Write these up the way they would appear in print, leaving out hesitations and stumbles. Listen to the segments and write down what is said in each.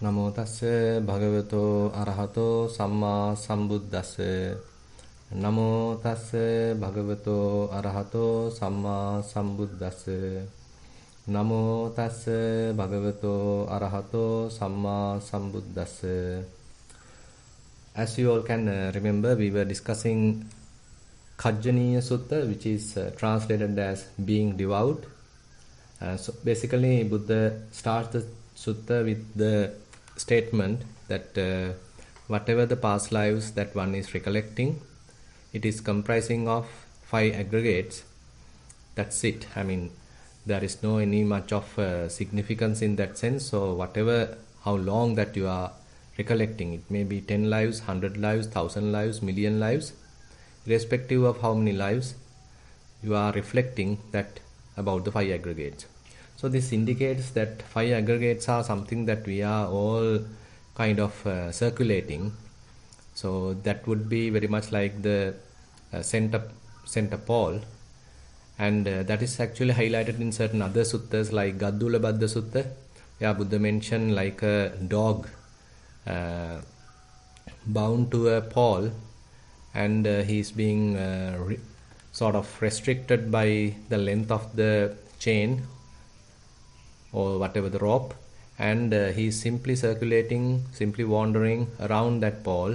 Namo tassa bhagavato arahato samma sambuddhassa. Namo tassa bhagavato arahato samma sambuddhassa. Namo tassa bhagavato arahato samma sambuddhassa. As you all can remember, we were discussing Khajjaniya Sutta, which is translated as being devout. So basically, Buddha starts the sutta with the statement that whatever the past lives that one is recollecting, it is comprising of 5 aggregates. That's it. I mean, there is no any much of significance in that sense. So whatever, how long that you are recollecting, it may be 10 lives, 100 lives, 1000 lives, million lives, irrespective of how many lives you are reflecting that about the 5 aggregates. So this indicates that 5 aggregates are something that we are all kind of circulating. So that would be very much like the center pole, and that is actually highlighted in certain other suttas like Gaddula Baddha Sutta, where Buddha mentioned like a dog bound to a pole, and he is being sort of restricted by the length of the chain or whatever the rope, and he is simply circulating, simply wandering around that pole,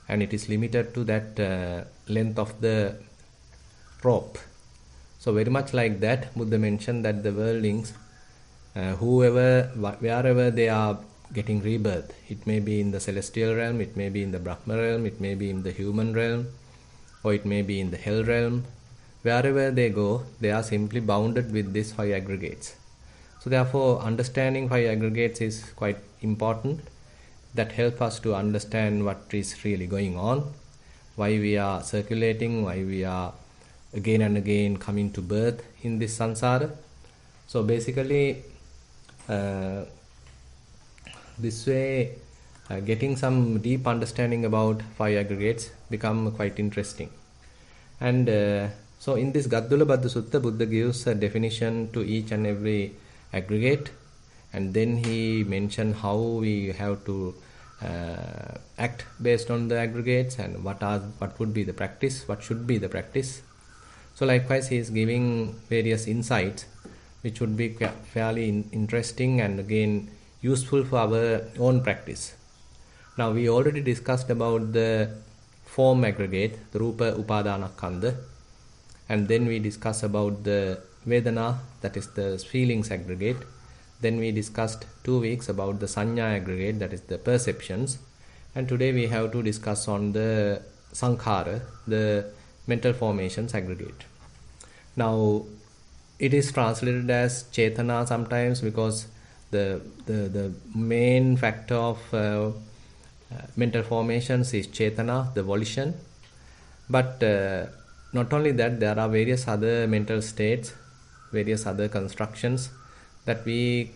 and it is limited to that length of the rope. So very much like that, Buddha mentioned that the worldlings, wherever they are getting rebirth, it may be in the celestial realm, it may be in the Brahma realm, it may be in the human realm, or it may be in the hell realm. Wherever they go, they are simply bounded with these 5 aggregates. So therefore, understanding 5 aggregates is quite important. That helps us to understand what is really going on, why we are circulating, why we are again and again coming to birth in this samsara. So basically, this way, getting some deep understanding about 5 aggregates become quite interesting. And so in this Gaddula Baddha Sutta, Buddha gives a definition to each and every aggregate, and then he mentioned how we have to act based on the aggregates, and what would be the practice, what should be the practice. So likewise, he is giving various insights which would be fairly interesting and again useful for our own practice. Now we already discussed about the form aggregate, the Rupa Upadana Khandha, and then we discussed about the Vedana, that is the feelings aggregate. Then we discussed 2 weeks about the Sanya aggregate, that is the perceptions. And today we have to discuss on the Sankhara, the mental formations aggregate. Now it is translated as Chetana sometimes because the main factor of mental formations is Chetana, the volition. But not only that, there are various other mental states, various other constructions that we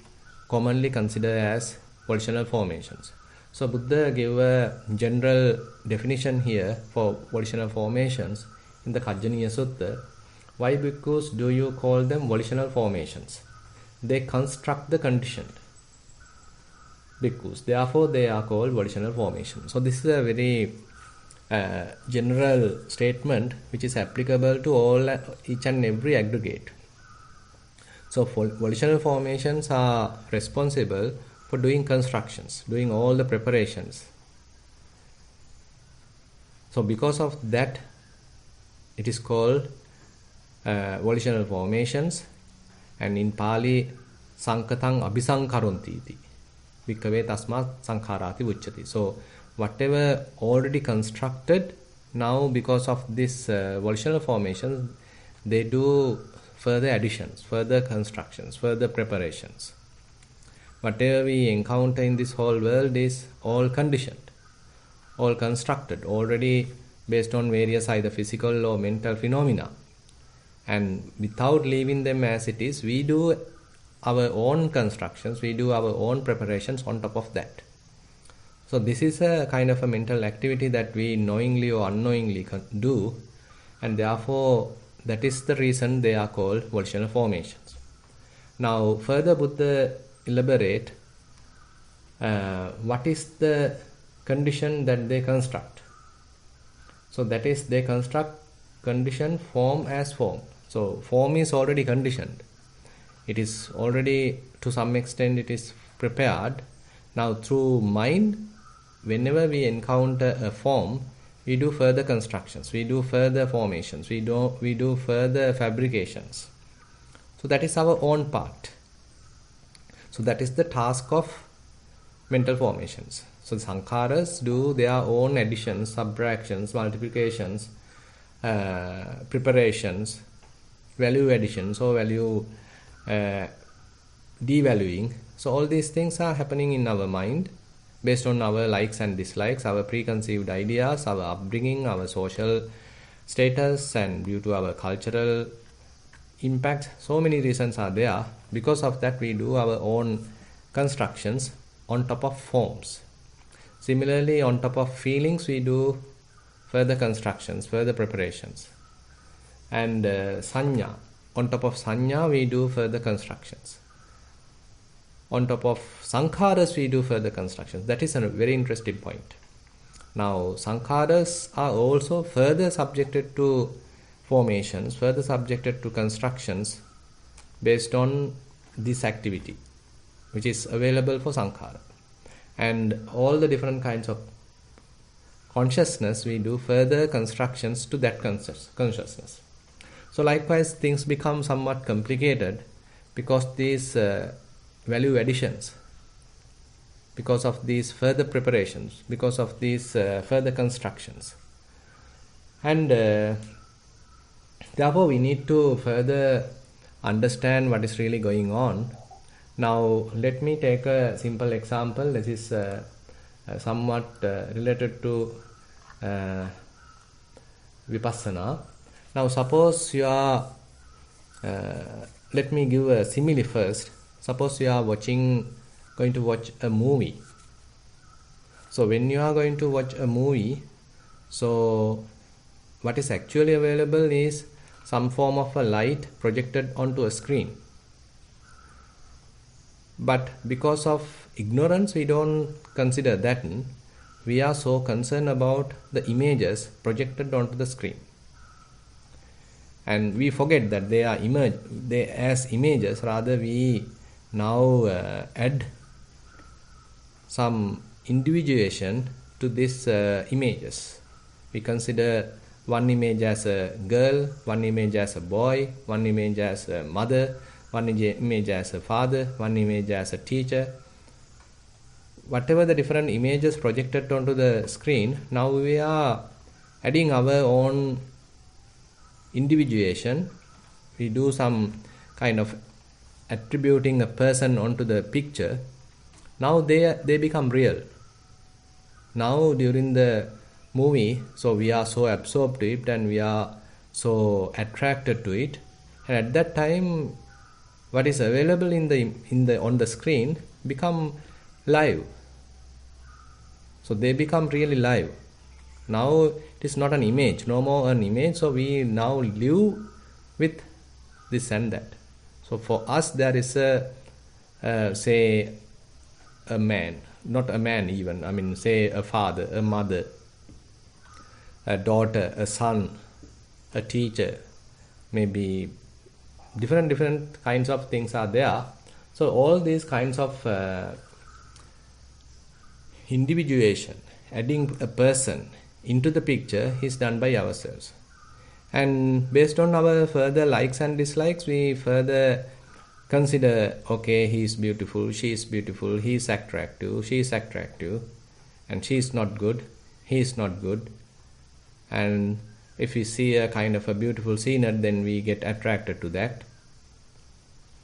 commonly consider as volitional formations. So Buddha gave a general definition here for volitional formations in the Khajjaniya Sutta. Why bhikkhus do you call them volitional formations? They construct the conditioned bhikkhus. Therefore, they are called volitional formations. So this is a very general statement which is applicable to each and every aggregate. So volitional formations are responsible for doing constructions, doing all the preparations. So because of that, it is called volitional formations, and in Pali, Sankatang Abhisankaronti iti Bhikkave Tasmat Sankharati Uchchati. So whatever already constructed, now because of this volitional formation, they do further additions, further constructions, further preparations. Whatever we encounter in this whole world is all conditioned, all constructed, already based on various either physical or mental phenomena. And without leaving them as it is, we do our own constructions, we do our own preparations on top of that. So this is a kind of a mental activity that we knowingly or unknowingly do, and therefore that is the reason they are called volitional formations. Now further Buddha elaborate what is the condition that they construct? So that is, they construct condition form as form. So form is already conditioned. It is already, to some extent, it is prepared. Now through mind, whenever we encounter a form, we do further constructions, we do further formations, we do further fabrications. So that is our own part. So that is the task of mental formations. So the sankharas do their own additions, subtractions, multiplications, preparations, value additions or value devaluing. So all these things are happening in our mind based on our likes and dislikes, our preconceived ideas, our upbringing, our social status, and due to our cultural impact. So many reasons are there. Because of that, we do our own constructions on top of forms. Similarly, on top of feelings, we do further constructions, further preparations. And sanya, on top of sanya, we do further constructions. On top of sankharas, we do further constructions. That is a very interesting point. Now, sankharas are also further subjected to formations, further subjected to constructions based on this activity, which is available for sankhara. And all the different kinds of consciousness, we do further constructions to that consciousness. So likewise, things become somewhat complicated because these value additions, because of these further preparations, because of these further constructions. And therefore, we need to further understand what is really going on. Now, let me take a simple example. This is somewhat related to vipassana. Now, suppose you are, let me give a simile first. Suppose you are going to watch a movie. So, when you are going to watch a movie, so what is actually available is some form of a light projected onto a screen. But because of ignorance, we don't consider that. We are so concerned about the images projected onto the screen. And we forget that they are as images. Rather, we now add some individuation to these images. We consider one image as a girl, one image as a boy, one image as a mother, one image as a father, one image as a teacher. Whatever the different images projected onto the screen, now we are adding our own individuation. We do some kind of attributing a person onto the picture. Now they become real. Now during the movie, so we are so absorbed to it and we are so attracted to it. And at that time, what is available on the screen become live. So they become really live. Now it is not an image, no more an image. So we now live with this and that. So for us, there is say a man, not a man even. I mean, say a father, a mother, a daughter, a son, a teacher, maybe different kinds of things are there. So all these kinds of individuation, adding a person into the picture is done by ourselves. And based on our further likes and dislikes, we further consider, okay, he is beautiful, she is beautiful, he is attractive, she is attractive, and she is not good, he is not good. And if we see a kind of a beautiful scenery, then we get attracted to that.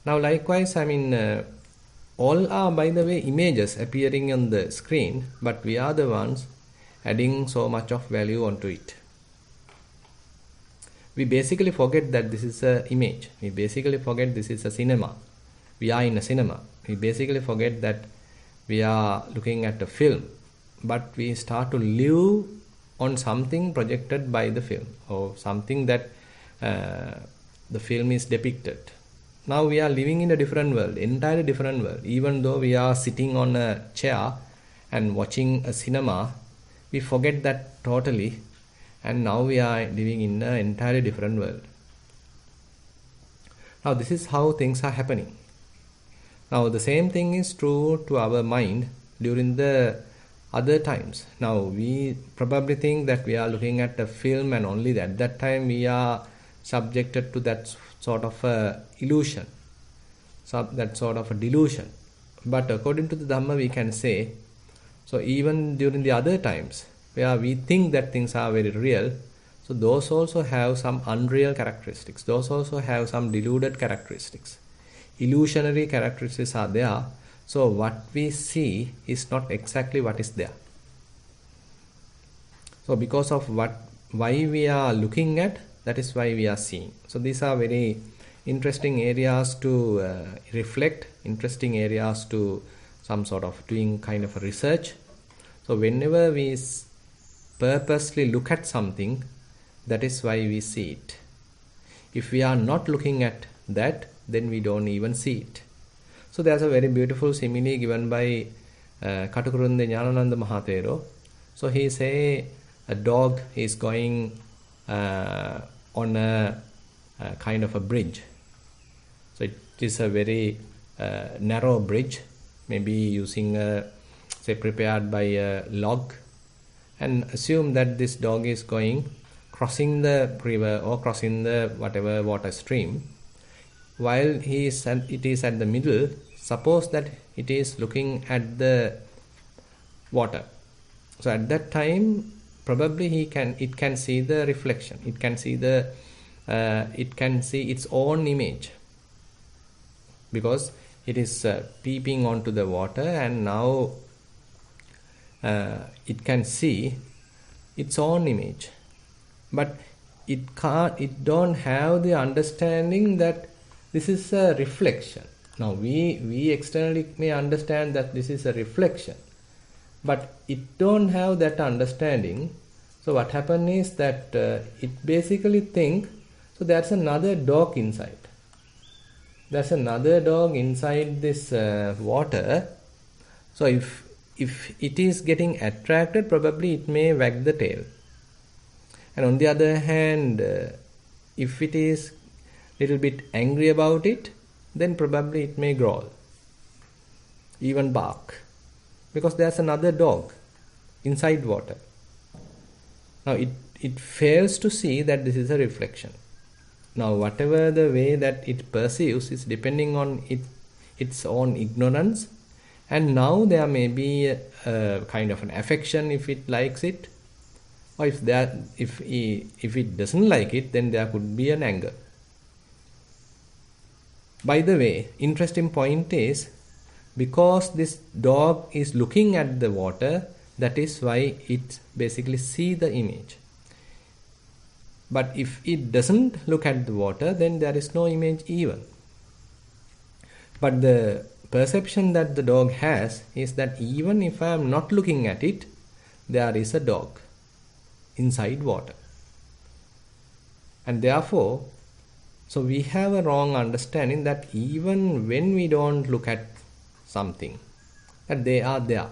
Now likewise, I mean, all are, by the way, images appearing on the screen, but we are the ones adding so much of value onto it. We basically forget that this is an image. We basically forget this is a cinema. We are in a cinema. We basically forget that we are looking at a film. But we start to live on something projected by the film, or something that the film is depicted. now we are living in a different world, entirely different world. Even though we are sitting on a chair and watching a cinema, we forget that totally, and now we are living in an entirely different world. Now this is how things are happening. Now the same thing is true to our mind during the other times. Now we probably think that we are looking at a film, and only at that time we are subjected to that sort of a illusion, that sort of a delusion. But according to the Dhamma, we can say, so even during the other times where we think that things are very real, so those also have some unreal characteristics, those also have some deluded characteristics, illusionary characteristics are there. So what we see is not exactly what is there. So because of why we are looking at, that is why we are seeing. So these are very interesting areas to reflect, interesting areas to some sort of doing kind of a research. So whenever we purposely look at something, that is why we see it. If we are not looking at that, then we don't even see it. So there's a very beautiful simile given by Katukurunde Jnanananda Mahathero. So he say a dog is going on a kind of a bridge. So it is a very narrow bridge, maybe using say prepared by a log, and assume that this dog is going crossing the river or crossing the whatever water stream. While it is at the middle, suppose that it is looking at the water. So at that time, probably it can see the reflection. It can see its own image, because it is peeping onto the water, and now it can see its own image. But it don't have the understanding that this is a reflection. Now we externally may understand that this is a reflection, but it don't have that understanding. So what happens is that it basically think, so there's another dog inside. There's another dog inside this water. So if it is getting attracted, probably it may wag the tail. And on the other hand, if it is little bit angry about it, then probably it may growl, even bark, because there's another dog inside water. Now it fails to see that this is a reflection. Now whatever the way that it perceives is depending on its own ignorance, and now there may be a kind of an affection if it likes it, or if it doesn't like it, then there could be an anger. By the way, interesting point is, because this dog is looking at the water, that is why it basically see the image. But if it doesn't look at the water, then there is no image even. But the perception that the dog has is that even if I am not looking at it, there is a dog inside water. And therefore, so we have a wrong understanding that even when we don't look at something, that they are there.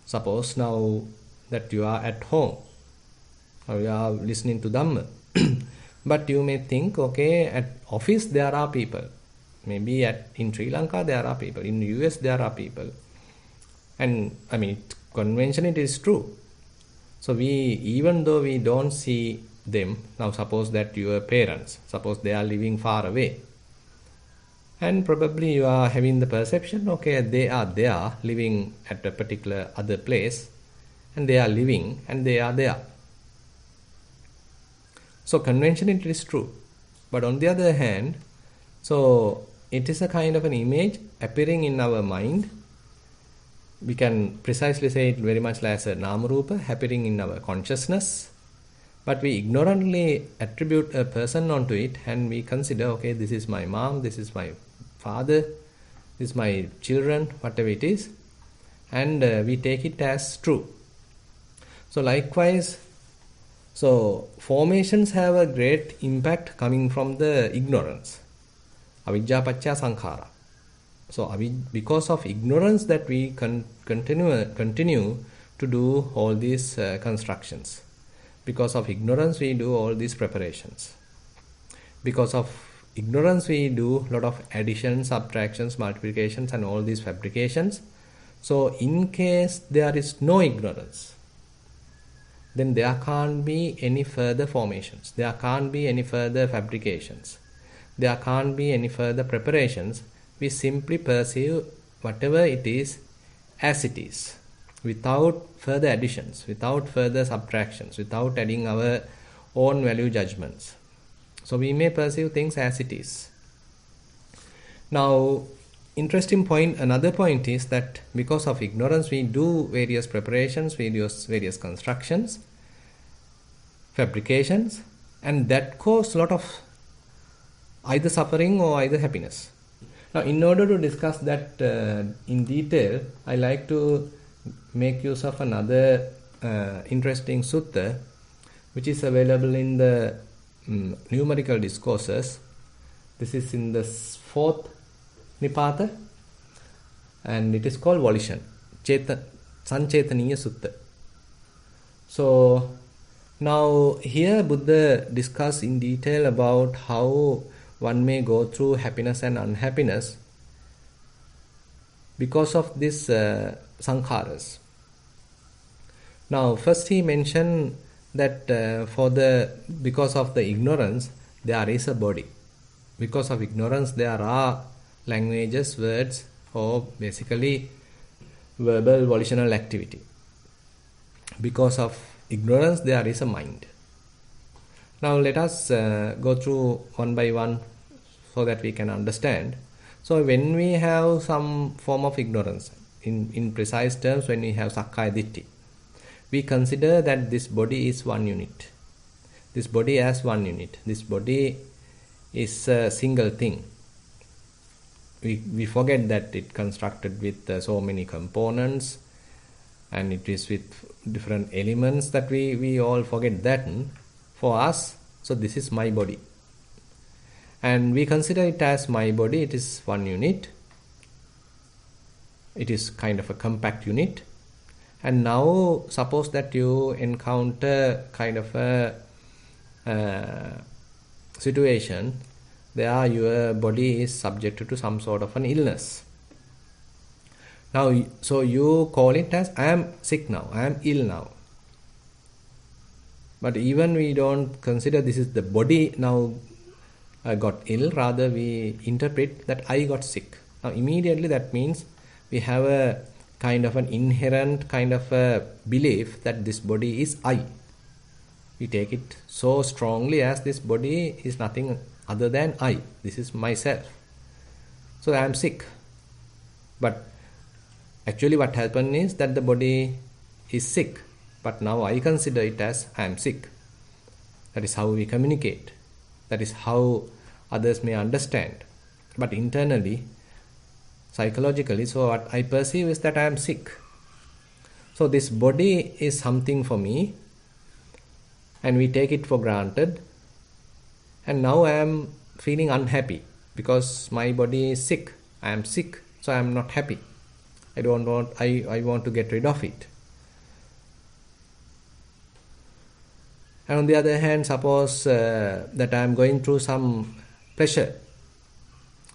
Suppose now that you are at home, or you are listening to Dhamma, but you may think, okay, at office there are people. Maybe in Sri Lanka there are people. In the US there are people. And I mean, convention it is true. So even though we don't see them, now suppose that your parents, suppose they are living far away, and probably you are having the perception, okay, they are there living at a particular other place, and they are living and they are there. So convention it is true. But on the other hand, so it is a kind of an image appearing in our mind. We can precisely say it very much like a Namarupa appearing in our consciousness, but we ignorantly attribute a person onto it, and we consider, okay, this is my mom, this is my father, this is my children, whatever it is, and we take it as true. So likewise, so formations have a great impact coming from the ignorance. Avijja paccaya sankhara. So because of ignorance that we continue to do all these constructions. Because of ignorance we do all these preparations. Because of ignorance we do a lot of additions, subtractions, multiplications and all these fabrications. So in case there is no ignorance, then there can't be any further formations. There can't be any further fabrications. There can't be any further preparations. We simply perceive whatever it is as it is, without further additions, without further subtractions, without adding our own value judgments. So we may perceive things as it is. Now, interesting point, another point is that because of ignorance we do various preparations, various constructions, fabrications, and that cause a lot of either suffering or either happiness. Now, in order to discuss that in detail, I like to make use of another interesting sutta, which is available in the numerical discourses. This is in the fourth Nipata, and it is called volition, Sanchetaniya Sutta. So now here Buddha discuss in detail about how one may go through happiness and unhappiness because of this sankharas. Now first he mentioned that because of the ignorance there is a body. Because of ignorance there are languages, words, or basically verbal volitional activity. Because of ignorance there is a mind. Now let us go through one by one so that we can understand. So when we have some form of ignorance, in precise terms, when we have sakkaya ditthi, we consider that this body is one unit. This body as one unit. This body is a single thing. We forget that it constructed with so many components and it is with different elements, that we all forget that. For us, so this is my body. And we consider it as my body, it is one unit. It is kind of a compact unit. And now suppose that you encounter kind of a situation where your body is subjected to some sort of an illness. Now, so you call it as I am sick now, I am ill now. But even we don't consider this is the body now got ill, rather we interpret that I got sick. Now immediately that means we have a kind of an inherent kind of a belief that this body is I. We take it so strongly as this body is nothing other than I. This is myself. So I am sick. But actually what happened is that the body is sick. But now I consider it as I am sick. That is how we communicate. That is how others may understand. But internally, psychologically, so what I perceive is that I am sick. So this body is something for me, and we take it for granted. And now I am feeling unhappy because my body is sick. I am sick, so I am not happy. I want to get rid of it. And on the other hand, suppose that I am going through some pleasure.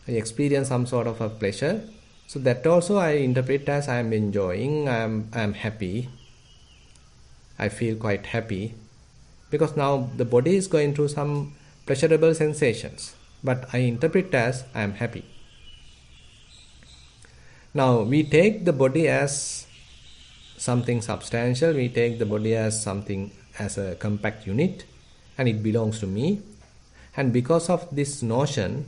I experience some sort of a pleasure. So that also I interpret as I am enjoying, I am happy. I feel quite happy. Because now the body is going through some pleasurable sensations. But I interpret as I am happy. Now we take the body as something substantial. We take the body as something, as a compact unit, and it belongs to me. And because of this notion,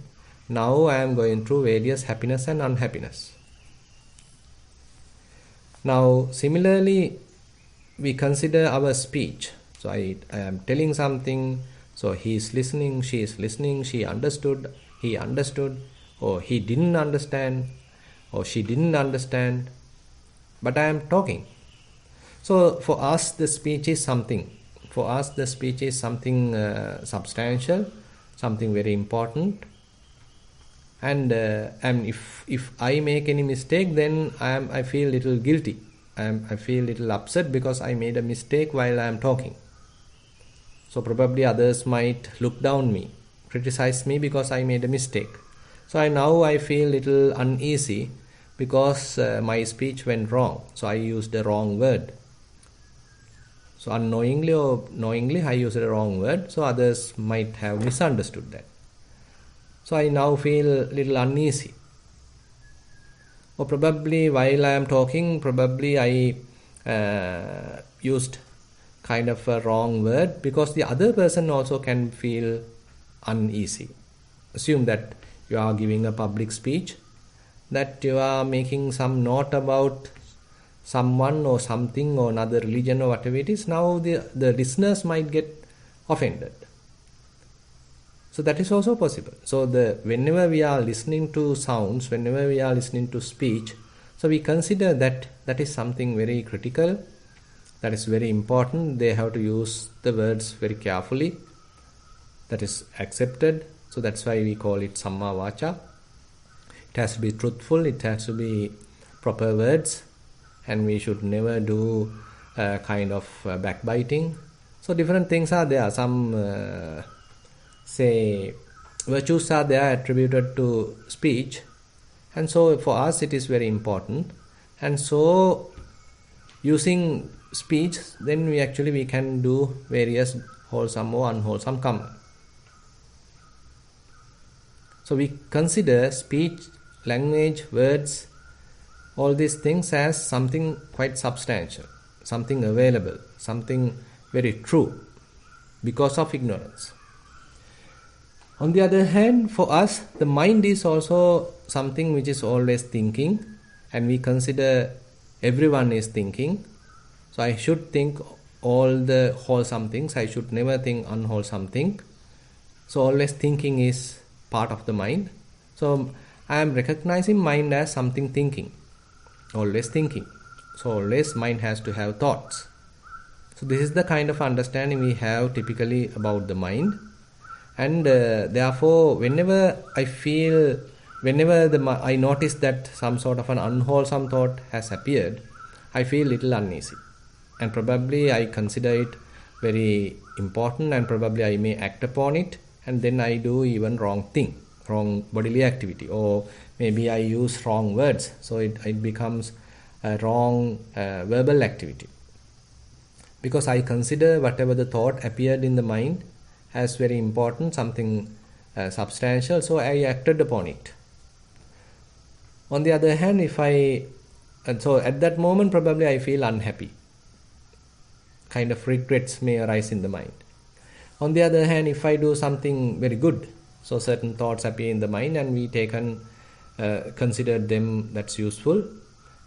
now I am going through various happiness and unhappiness. Now similarly, we consider our speech. So I am telling something, so he is listening, she is listening, she understood, he understood, or he didn't understand, or she didn't understand, but I am talking. So for us the speech is something. For us the speech is something substantial, something very important. And if I make any mistake, then I feel little guilty. I feel little upset because I made a mistake while I am talking. So probably others might look down me, criticize me because I made a mistake. So I feel little uneasy because my speech went wrong. So I used the wrong word. So unknowingly or knowingly I used the wrong word. So others might have misunderstood that. So I now feel little uneasy. Or probably while I am talking, probably I used kind of a wrong word because the other person also can feel uneasy. Assume that you are giving a public speech, that you are making some note about someone or something or another religion or whatever it is. Now the listeners might get offended. So that is also possible. So whenever we are listening to sounds, whenever we are listening to speech, so we consider that is something very critical, that is very important. They have to use the words very carefully. That is accepted. So that's why we call it Samma Vacha. It has to be truthful, it has to be proper words, and we should never do kind of backbiting. So different things are there. Some say virtues are there attributed to speech, and so for us it is very important. And so using speech, then we can do various wholesome or unwholesome karma. So we consider speech, language, words, all these things as something quite substantial, something available, something very true because of ignorance. On the other hand, for us, the mind is also something which is always thinking, and we consider everyone is thinking. So I should think all the wholesome things, I should never think unwholesome thing. So always thinking is part of the mind. So I am recognizing mind as something thinking, always thinking. So always mind has to have thoughts. So this is the kind of understanding we have typically about the mind. And therefore, whenever I notice that some sort of an unwholesome thought has appeared, I feel little uneasy. And probably I consider it very important, and probably I may act upon it, and then I do even wrong thing, wrong bodily activity, or maybe I use wrong words, so it becomes a wrong verbal activity. Because I consider whatever the thought appeared in the mind as very important, something substantial, so I acted upon it. On the other hand, so at that moment probably I feel unhappy. Kind of regrets may arise in the mind. On the other hand, if I do something very good, so certain thoughts appear in the mind and we considered them that's useful,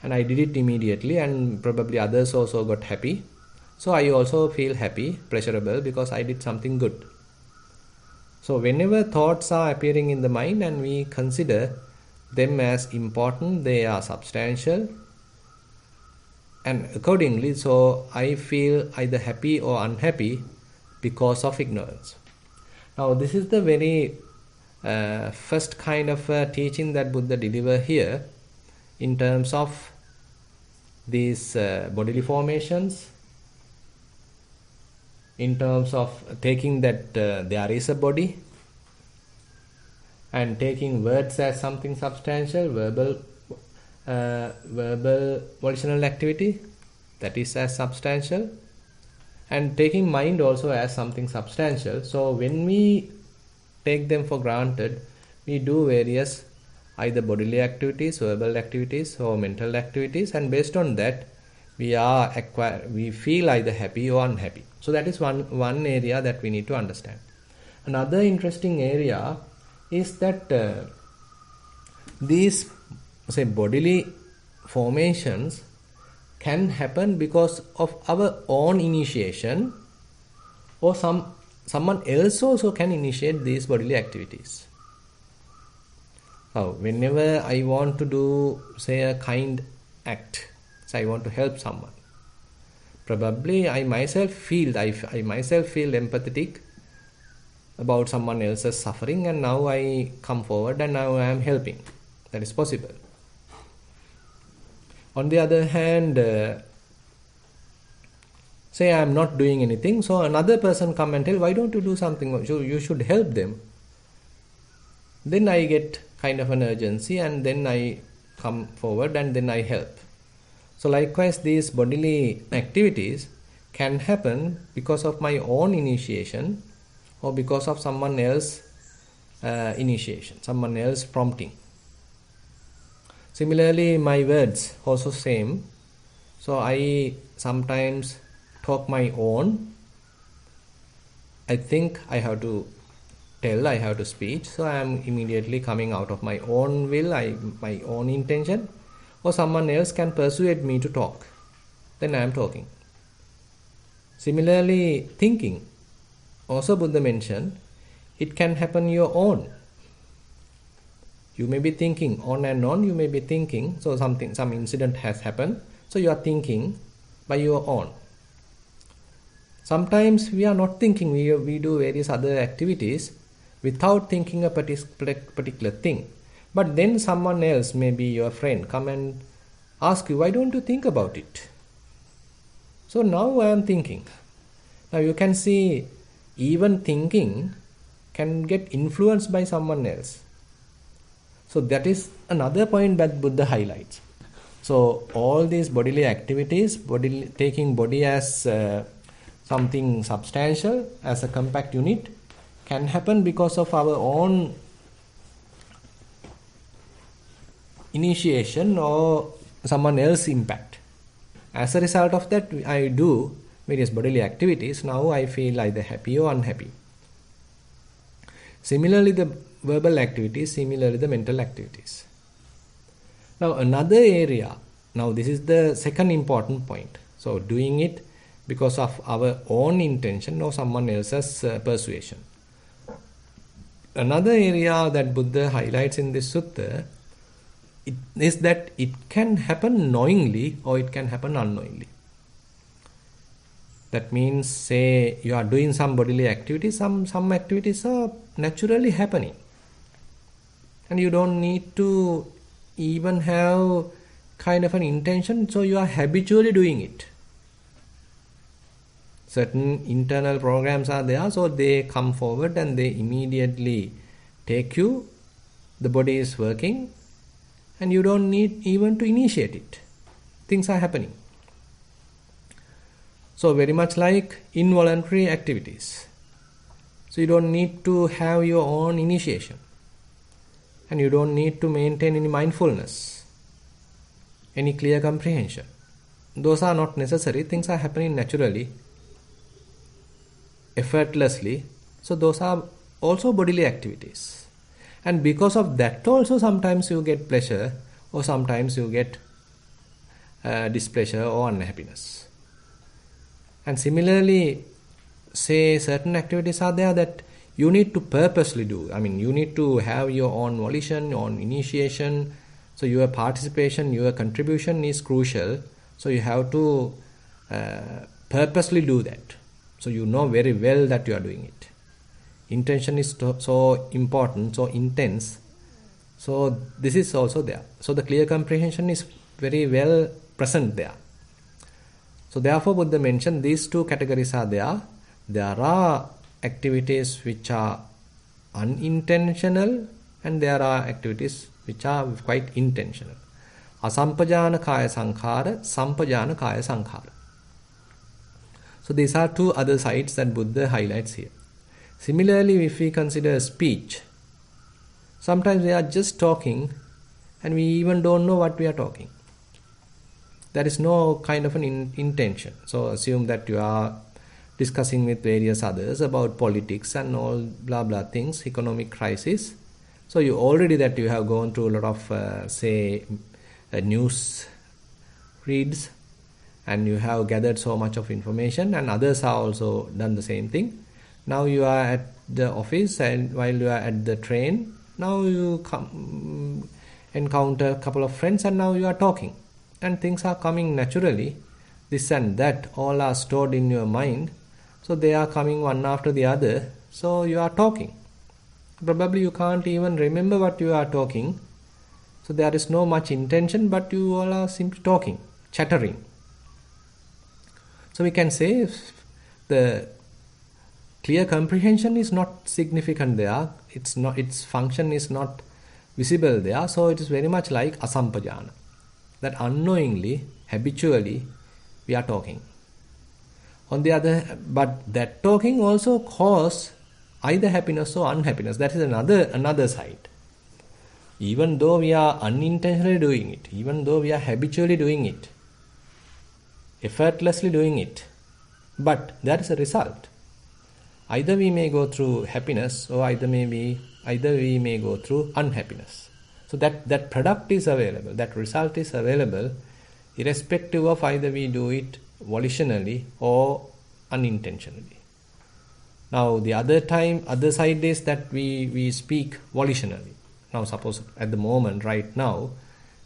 and I did it immediately, and probably others also got happy. So I also feel happy, pleasurable, because I did something good. So whenever thoughts are appearing in the mind and we consider them as important, they are substantial, and accordingly, so I feel either happy or unhappy because of ignorance. Now this is the very first kind of teaching that Buddha delivered here in terms of these bodily formations, in terms of taking that there is a body, and taking words as something substantial, verbal volitional activity, that is as substantial, and taking mind also as something substantial. So when we take them for granted, we do various either bodily activities, verbal activities, or mental activities, and based on that we feel either happy or unhappy. So that is one area that we need to understand. Another interesting area is that these bodily formations can happen because of our own initiation, or someone else also can initiate these bodily activities. Now, whenever I want to do, say, a kind act, so I want to help someone, probably I myself feel empathetic about someone else's suffering, and now I come forward and now I am helping. That is possible. On the other hand, say I am not doing anything, so another person come and tell, why don't you do something? You should help them. Then I get kind of an urgency, and then I come forward and then I help. So likewise, these bodily activities can happen because of my own initiation or because of someone else initiation, someone else prompting. Similarly, my words also same. So I sometimes talk my own. I think I have to tell, I have to speak. So I am immediately coming out of my own will, my own intention. Or someone else can persuade me to talk. Then I am talking. Similarly, thinking. Also Buddha mentioned, it can happen your own. You may be thinking on and on, you may be thinking, so some incident has happened, so you are thinking by your own. Sometimes we are not thinking, we do various other activities without thinking a particular thing. But then someone else, maybe your friend, come and ask you, why don't you think about it? So now I am thinking. Now you can see, even thinking can get influenced by someone else. So that is another point that Buddha highlights. So all these bodily activities, taking body as something substantial, as a compact unit, can happen because of our own initiation or someone else's impact. As a result of that, I do various bodily activities. Now I feel either happy or unhappy. Similarly, the verbal activities, similarly the mental activities. Now another area, now this is the second important point. So doing it because of our own intention or someone else's persuasion. Another area that Buddha highlights in this sutta is that it can happen knowingly or it can happen unknowingly. That means, say you are doing some bodily activities, some activities are naturally happening. And you don't need to even have kind of an intention, so you are habitually doing it. Certain internal programs are there, so they come forward and they immediately take you. The body is working and you don't need even to initiate it. Things are happening. So very much like involuntary activities. So you don't need to have your own initiation. And you don't need to maintain any mindfulness, any clear comprehension. Those are not necessary. Things are happening naturally, effortlessly. So those are also bodily activities. And because of that also sometimes you get pleasure or sometimes you get displeasure or unhappiness. And similarly, say certain activities are there that you need to purposely do. I mean, you need to have your own volition, your own initiation. So your participation, your contribution is crucial. So you have to purposely do that. So you know very well that you are doing it. Intention is so important, so intense. So this is also there. So the clear comprehension is very well present there. So therefore Buddha mentioned these two categories are there. There are activities which are unintentional and there are activities which are quite intentional. Asampajana kaya sankhara, sampajana kaya sankhara. So these are two other sides that Buddha highlights here. Similarly, if we consider speech, sometimes we are just talking and we even don't know what we are talking. There is no kind of an intention. So assume that you are discussing with various others about politics and all blah blah things, economic crisis. So you already that you have gone through a lot of news reads and you have gathered so much of information and others have also done the same thing. Now you are at the office and while you are at the train, now you encounter a couple of friends and now you are talking. And things are coming naturally. This and that all are stored in your mind. So they are coming one after the other. so you are talking. Probably you can't even remember what you are talking. So there is no much intention, but you all are simply talking, chattering. So we can say the clear comprehension is not significant there. Its function is not visible there. So it is very much like asampajana, that unknowingly, habitually, we are talking. On the other, but that talking also causes either happiness or unhappiness. That is another side. Even though we are unintentionally doing it, even though we are habitually doing it, effortlessly doing it, but there is a result. Either we may go through happiness, or either we may go through unhappiness. So that product is available, that result is available, irrespective of either we do it volitionally or unintentionally. Now the other side is that we speak volitionally. Now suppose at the moment, right now,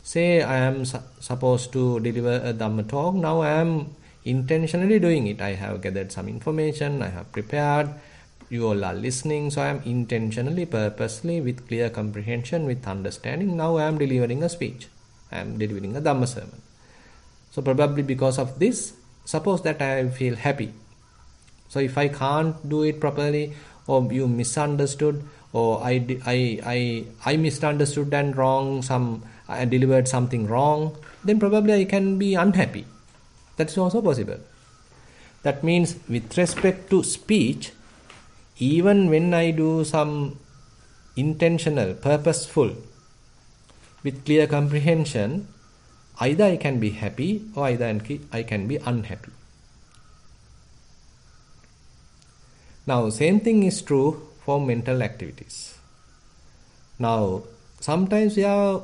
say I am supposed to deliver a Dhamma talk. Now I am intentionally doing it. I have gathered some information, I have prepared, you all are listening, so I am intentionally, purposely, with clear comprehension, with understanding, now I am delivering a speech. I am delivering a Dhamma sermon. So probably because of this, suppose that I feel happy. So if I can't do it properly, or you misunderstood, or I misunderstood and I delivered something wrong, then probably I can be unhappy. That's also possible. That means with respect to speech, even when I do some intentional, purposeful, with clear comprehension, either I can be happy or either I can be unhappy. Now, same thing is true for mental activities. Now, sometimes we are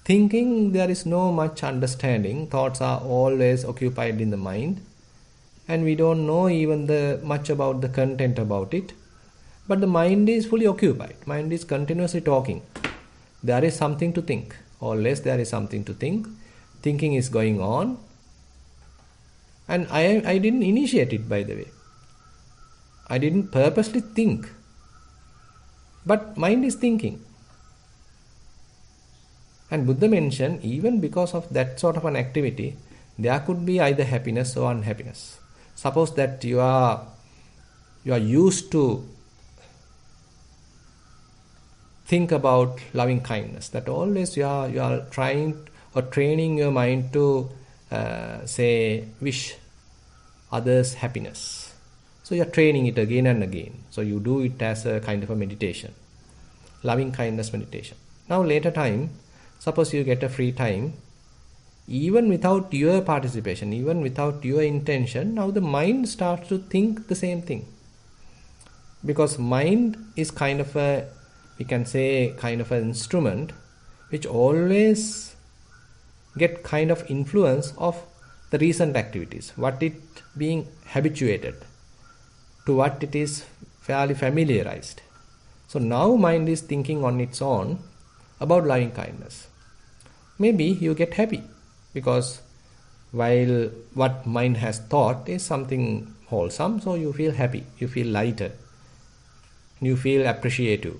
thinking there is no much understanding, thoughts are always occupied in the mind, and we don't know even much about the content about it, but the mind is fully occupied, mind is continuously talking. There is something to think, always there is something to think, thinking is going on, and I didn't initiate it, by the way. I didn't purposely think, but mind is thinking. And Buddha mentioned, even because of that sort of an activity, there could be either happiness or unhappiness. Suppose that you are used to think about loving kindness, that always you are trying or training your mind to wish others happiness. So you are training it again and again. So you do it as a kind of a meditation, loving kindness meditation. Now later time, suppose you get a free time, even without your participation, even without your intention, now the mind starts to think the same thing. Because mind is kind of an instrument which always get kind of influence of the recent activities, what it being habituated, to what it is fairly familiarized. So now mind is thinking on its own about loving kindness. Maybe you get happy because while what mind has thought is something wholesome, so you feel happy, you feel lighter, you feel appreciative.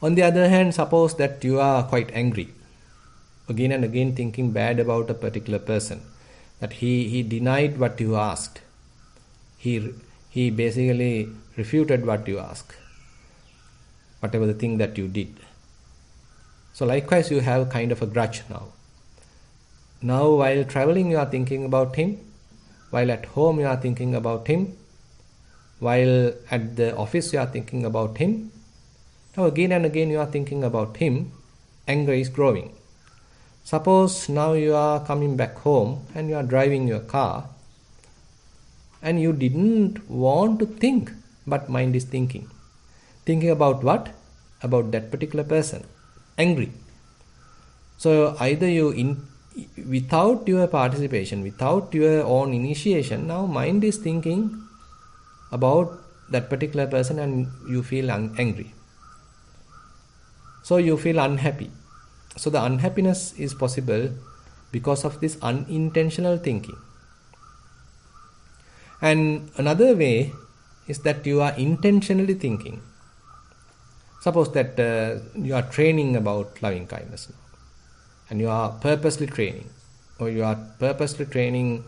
On the other hand, suppose that you are quite angry, again and again thinking bad about a particular person, that he denied what you asked. He basically refuted what you asked, whatever the thing that you did. So likewise, you have kind of a grudge now. Now while traveling, you are thinking about him. While at home, you are thinking about him. While at the office, you are thinking about him. Now again and again, you are thinking about him. Anger is growing. Suppose now you are coming back home and you are driving your car, and you didn't want to think, but mind is thinking. Thinking about what? About that particular person. Angry. So either without your participation, without your own initiation, now mind is thinking about that particular person and you feel angry. So you feel unhappy. So the unhappiness is possible because of this unintentional thinking. And another way is that you are intentionally thinking. Suppose that you are training about loving kindness now, and you are purposely training, or you are purposely training,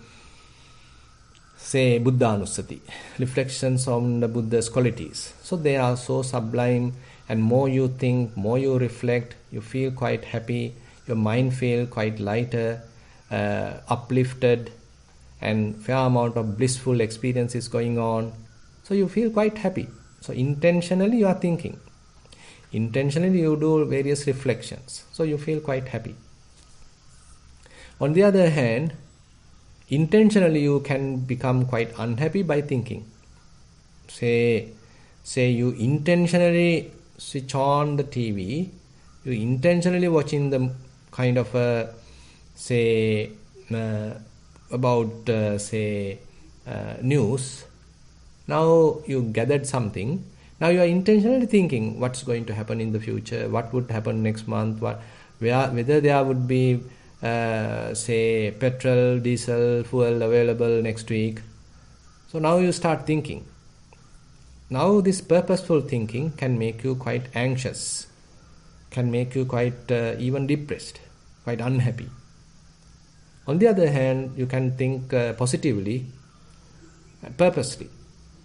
say, Buddhanussati, reflections on the Buddha's qualities. So they are so sublime, and more you think, more you reflect, you feel quite happy, your mind feels quite lighter, uplifted, and fair amount of blissful experience is going on. So you feel quite happy. So intentionally you are thinking. Intentionally you do various reflections. So you feel quite happy. On the other hand, intentionally you can become quite unhappy by thinking. Say you intentionally switch on the TV, you intentionally watching the kind of a, say, about news. Now you gathered something. Now you are intentionally thinking what's going to happen in the future, what would happen next month, whether there would be say petrol, diesel, fuel available next week. So now you start thinking. Now this purposeful thinking can make you quite anxious, can make you quite even depressed, quite unhappy. On the other hand, you can think positively, purposely,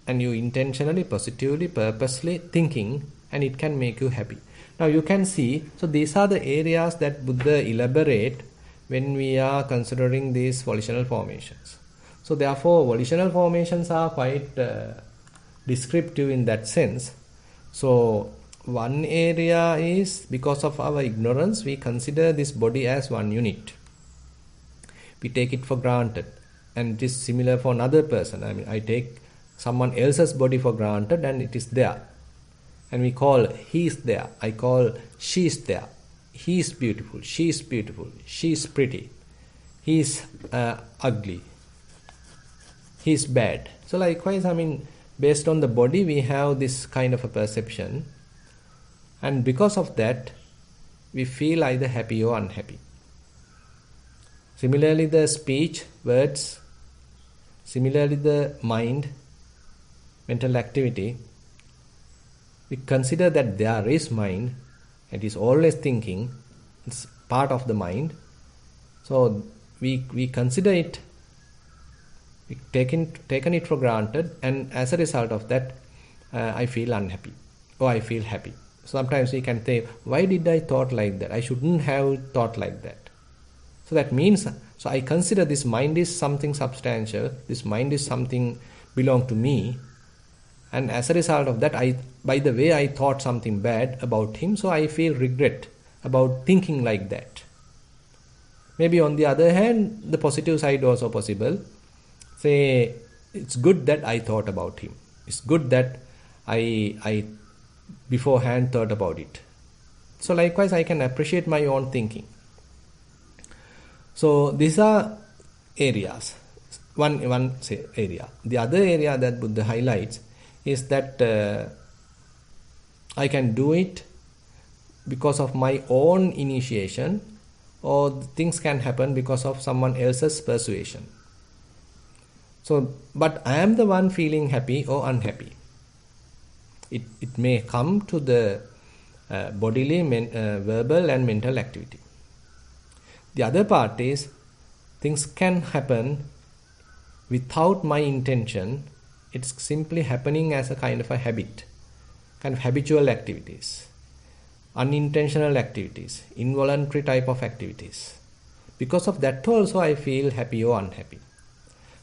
and you intentionally, positively, purposely thinking, and it can make you happy. Now you can see, so these are the areas that Buddha elaborate when we are considering these volitional formations. So therefore, volitional formations are quite descriptive in that sense. So one area is, because of our ignorance, we consider this body as one unit. We take it for granted, and it is similar for another person. I mean, I take someone else's body for granted and it is there, and we call he is there, I call she is there. He is beautiful, she is beautiful, she is pretty, he is ugly, he is bad. So likewise, I mean, based on the body we have this kind of a perception, and because of that we feel either happy or unhappy. Similarly the speech, words, similarly the mind, mental activity, we consider that there is mind, it is always thinking, it's part of the mind. So we consider it, we taken it for granted, and as a result of that I feel unhappy or I feel happy. Sometimes we can say, why did I thought like that? I shouldn't have thought like that. So that means, so I consider this mind is something substantial, this mind is something belong to me, and as a result of that, by the way I thought something bad about him, so I feel regret about thinking like that. Maybe on the other hand, the positive side also possible. Say, it's good that I thought about him. It's good that I beforehand thought about it. So likewise, I can appreciate my own thinking. So these are areas. One area. The other area that Buddha highlights is that I can do it because of my own initiation, or things can happen because of someone else's persuasion. So, but I am the one feeling happy or unhappy. It may come to the bodily, verbal and mental activity. The other part is, things can happen without my intention. It's simply happening as a kind of a habit, kind of habitual activities, unintentional activities, involuntary type of activities. Because of that also I feel happy or unhappy.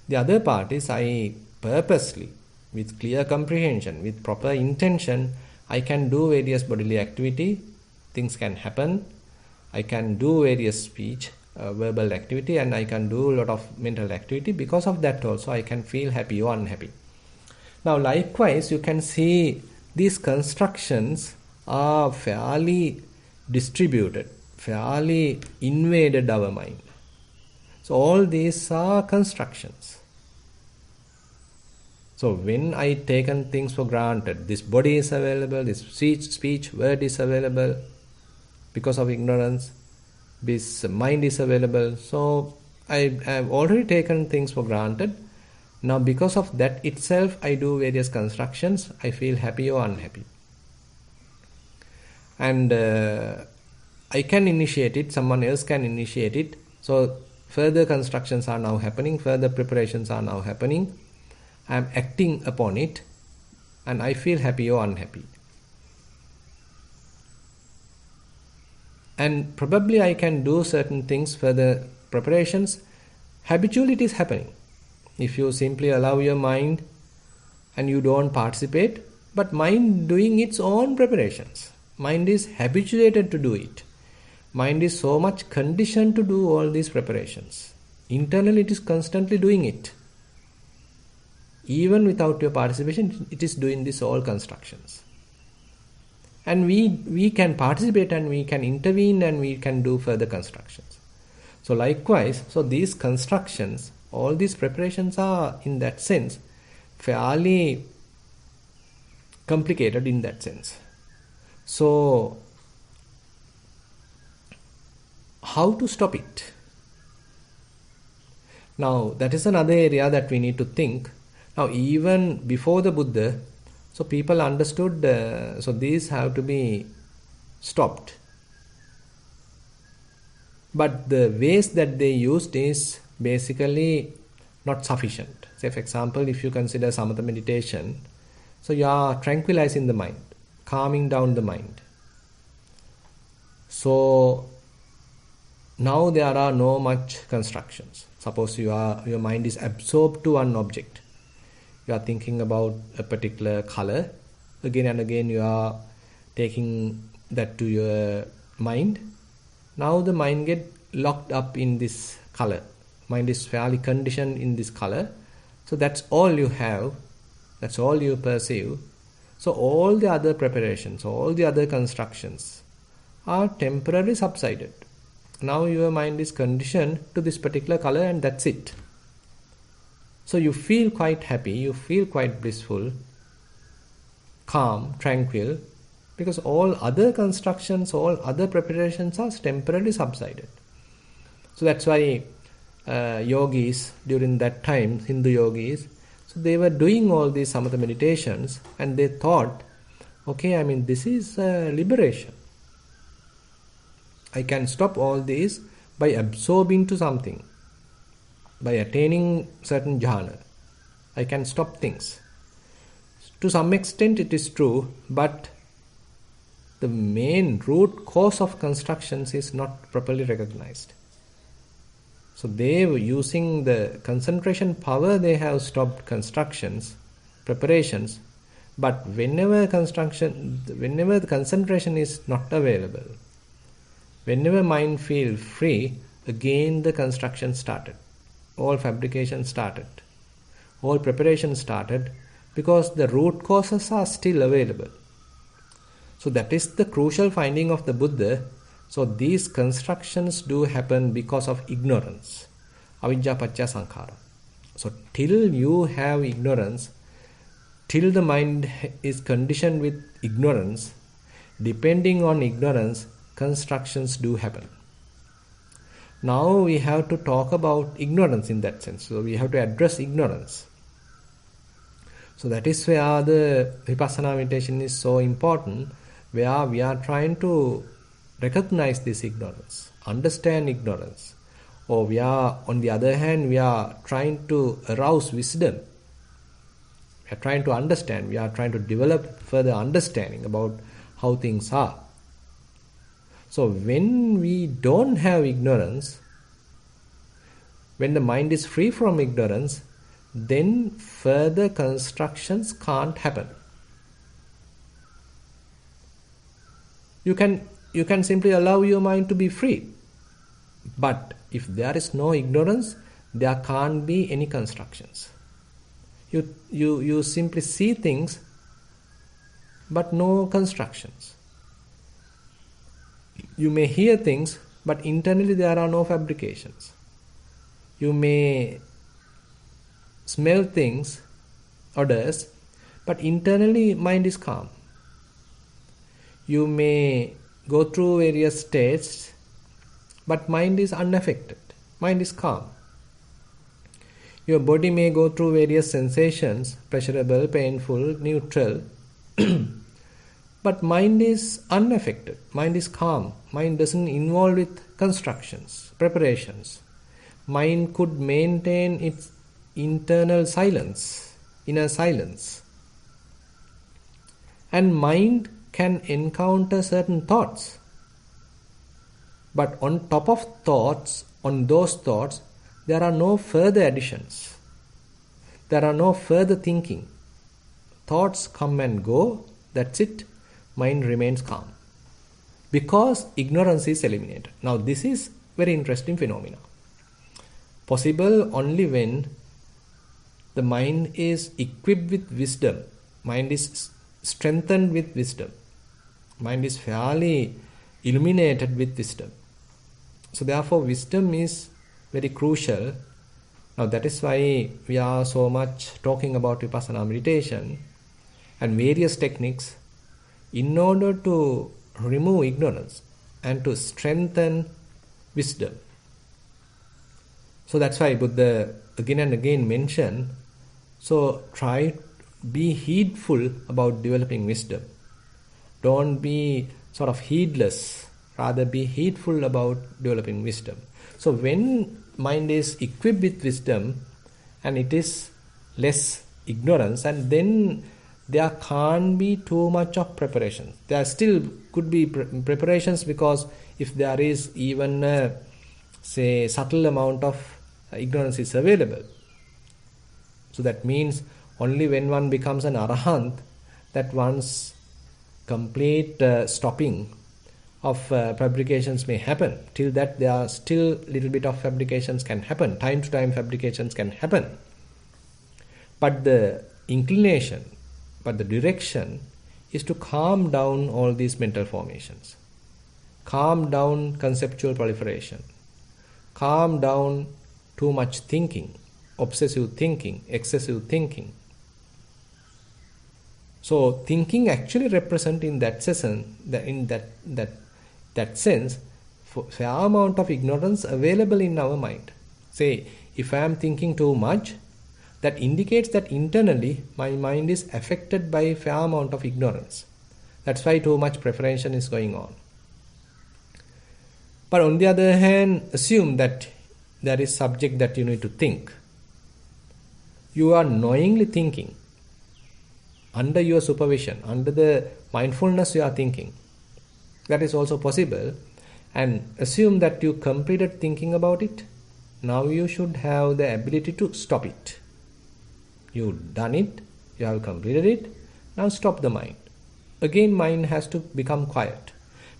The other part is, I purposely, with clear comprehension, with proper intention, I can do various bodily activity, things can happen, I can do various speech, verbal activity, and I can do a lot of mental activity. Because of that also I can feel happy or unhappy. Now likewise, you can see these constructions are fairly distributed, fairly invaded our mind. So all these are constructions. So when I taken things for granted, this body is available, this speech, word is available, because of ignorance, this mind is available. So I have already taken things for granted, Now because of that itself, I do various constructions, I feel happy or unhappy. And I can initiate it, someone else can initiate it. So further constructions are now happening, further preparations are now happening. I am acting upon it and I feel happy or unhappy. And probably I can do certain things, further preparations. Habitually it is happening. If you simply allow your mind and you don't participate, but mind doing its own preparations. Mind is habituated to do it. Mind is so much conditioned to do all these preparations. Internally it is constantly doing it. Even without your participation, it is doing this all constructions. And we can participate and we can intervene and we can do further constructions. So likewise, so these constructions, all these preparations are in that sense fairly complicated in that sense. So how to stop it? Now that is another area that we need to think. Now even before the Buddha, so people understood, so these have to be stopped. But the ways that they used is basically not sufficient. Say for example, if you consider samatha meditation, so you are tranquilizing the mind, calming down the mind. So now there are no much constructions. Suppose your mind is absorbed to one object. You are thinking about a particular color. Again and again you are taking that to your mind. Now the mind gets locked up in this color. Mind is fairly conditioned in this color. So that's all you have. That's all you perceive. So all the other preparations, all the other constructions are temporarily subsided. Now your mind is conditioned to this particular color and that's it. So you feel quite happy, you feel quite blissful, calm, tranquil, because all other constructions, all other preparations are temporarily subsided. So that's why yogis during that time, Hindu yogis, so they were doing all these samatha meditations and they thought, okay, this is liberation. I can stop all these by absorbing to something, by attaining certain jhana. I can stop things. To some extent it is true, but the main root cause of constructions is not properly recognized. So they were using the concentration power, they have stopped constructions, preparations, but whenever the concentration is not available, whenever mind feels free, again the construction started. All fabrication started. All preparation started because the root causes are still available. So that is the crucial finding of the Buddha. So these constructions do happen because of ignorance. Avijja paccaya sankhara. So till you have ignorance, till the mind is conditioned with ignorance, depending on ignorance, constructions do happen. Now we have to talk about ignorance in that sense. So we have to address ignorance. So that is where the Vipassana meditation is so important, where we are trying to recognize this ignorance, understand ignorance. Or we are, on the other hand, we are trying to arouse wisdom. We are trying to understand, we are trying to develop further understanding about how things are. So when we don't have ignorance, when the mind is free from ignorance, then further constructions can't happen. You can simply allow your mind to be free. But if there is no ignorance, there can't be any constructions. You simply see things, but no constructions. You may hear things, but internally there are no fabrications. You may smell things, odors, but internally mind is calm. You may go through various states, but mind is unaffected. Mind is calm. Your body may go through various sensations, pleasurable, painful, neutral, but mind is unaffected. Mind is calm. Mind doesn't involve with constructions, preparations. Mind could maintain its internal silence, inner silence. And mind can encounter certain thoughts. But on top of thoughts, on those thoughts, there are no further additions. There are no further thinking. Thoughts come and go, that's it. Mind remains calm. Because ignorance is eliminated. Now this is very interesting phenomena. Possible only when the mind is equipped with wisdom. Mind is strengthened with wisdom. Mind is fairly illuminated with wisdom. So therefore wisdom is very crucial. Now that is why we are so much talking about Vipassana meditation and various techniques in order to remove ignorance and to strengthen wisdom. So that's why Buddha again and again mentioned, so try be heedful about developing wisdom. Don't be sort of heedless, rather be heedful about developing wisdom. So when mind is equipped with wisdom and it is less ignorance, and then there can't be too much of preparation. There still could be preparations, because if there is even a, say, subtle amount of ignorance is available. So that means only when one becomes an arahant that one's complete stopping of fabrications may happen. Till that there are still little bit of fabrications can happen. Time to time fabrications can happen. But the inclination, but the direction is to calm down all these mental formations. Calm down conceptual proliferation. Calm down too much thinking, obsessive thinking, excessive thinking. So thinking actually represents in that sense, that sense, fair amount of ignorance available in our mind. Say, if I am thinking too much, that indicates that internally my mind is affected by a fair amount of ignorance. That's why too much preparation is going on. But on the other hand, assume that there is subject that you need to think. You are knowingly thinking. Under your supervision, under the mindfulness you are thinking. That is also possible. And assume that you completed thinking about it. Now you should have the ability to stop it. You've done it, you have completed it, now stop the mind. Again, mind has to become quiet.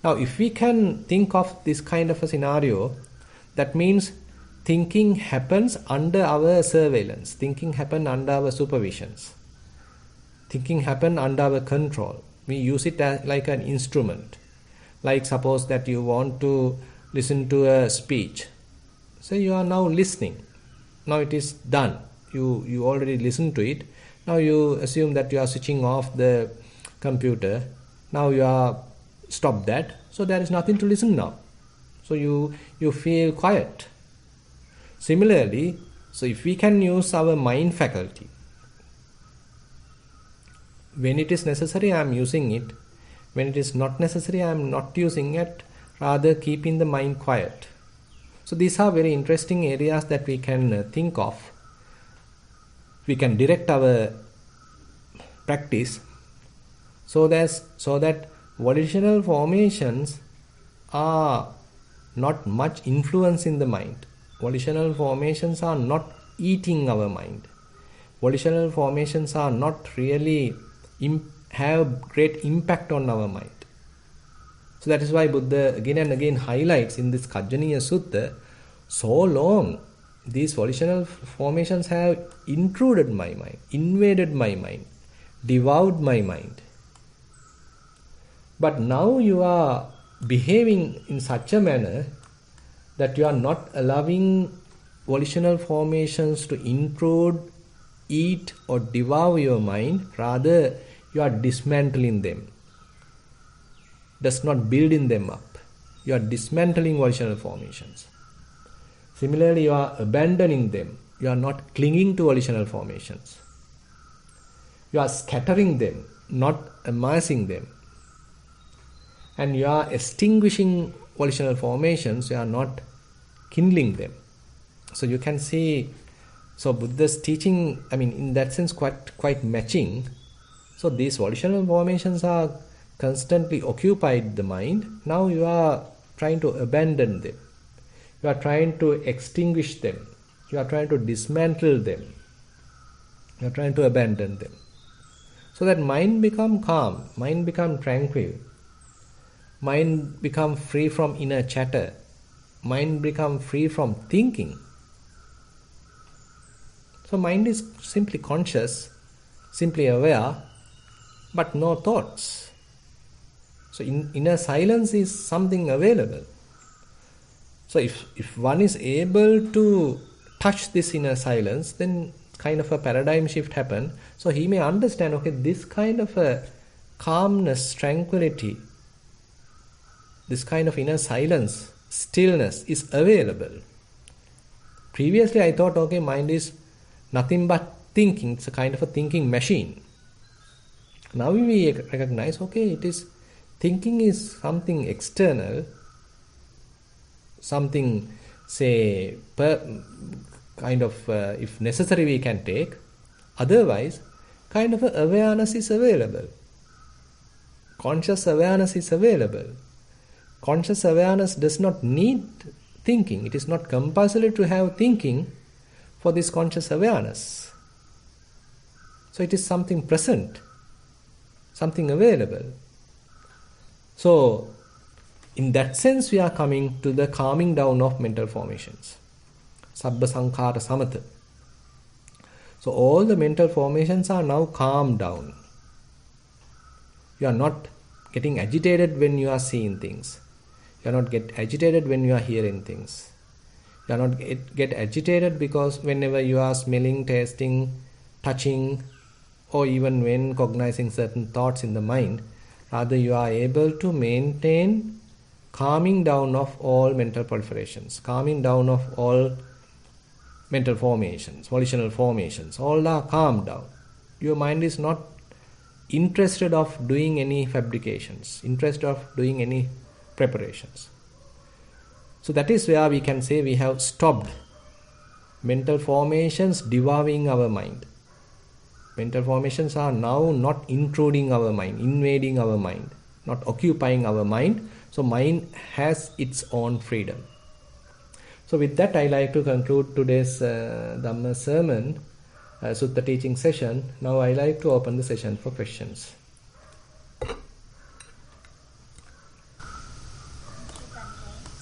Now, if we can think of this kind of a scenario, that means thinking happens under our surveillance, thinking happens under our supervisions, thinking happens under our control. We use it as like an instrument. Like suppose that you want to listen to a speech. So you are now listening. Now it is done. You already listened to it. Now you assume that you are switching off the computer. Now you are stop that. So there is nothing to listen now. So you feel quiet. Similarly, so if we can use our mind faculty, when it is necessary I am using it. When it is not necessary I am not using it, rather keeping the mind quiet. So these are very interesting areas that we can think of. We can direct our practice so that volitional formations are not much influence in the mind. Volitional formations are not eating our mind. Volitional formations are not really have great impact on our mind. So that is why Buddha again and again highlights in this Khajjaniya Sutta, so long these volitional formations have intruded my mind, invaded my mind, devoured my mind. But now you are behaving in such a manner that you are not allowing volitional formations to intrude, eat or devour your mind, rather you are dismantling them. Does not building them up. You are dismantling volitional formations. Similarly, you are abandoning them. you are not clinging to volitional formations. You are scattering them, not amassing them. And you are extinguishing volitional formations, you are not kindling them. So you can see, so Buddha's teaching, in that sense, quite matching. So these volitional formations are constantly occupied the mind. Now you are trying to abandon them. You are trying to extinguish them. You are trying to dismantle them. You are trying to abandon them. So that mind become calm, mind become tranquil, mind become free from inner chatter, mind become free from thinking. So mind is simply conscious, simply aware, but no thoughts. So inner silence is something available. So if one is able to touch this inner silence, then kind of a paradigm shift happen. So he may understand, okay, this kind of a calmness, tranquility, this kind of inner silence, stillness is available. Previously I thought, okay, mind is nothing but thinking. It's a kind of a thinking machine. Now we recognize, okay, thinking is something external, something, say, if necessary we can take. Otherwise, kind of a awareness is available. Conscious awareness is available. Conscious awareness does not need thinking. It is not compulsory to have thinking for this conscious awareness. So it is something present, something available. So in that sense we are coming to the calming down of mental formations. Sabba sankhara samatha. So all the mental formations are now calmed down. You are not getting agitated when you are seeing things. You are not get agitated when you are hearing things. You are not get agitated because whenever you are smelling, tasting, touching, or even when cognizing certain thoughts in the mind, rather you are able to maintain calming down of all mental proliferations, calming down of all mental formations, volitional formations, all are calmed down. Your mind is not interested of doing any fabrications, interested of doing any preparations. So that is where we can say we have stopped mental formations devouring our mind. Mental formations are now not intruding our mind, invading our mind, not occupying our mind. So mind has its own freedom. So with that, I like to conclude today's Dhamma sermon, Sutta teaching session. Now I like to open the session for questions.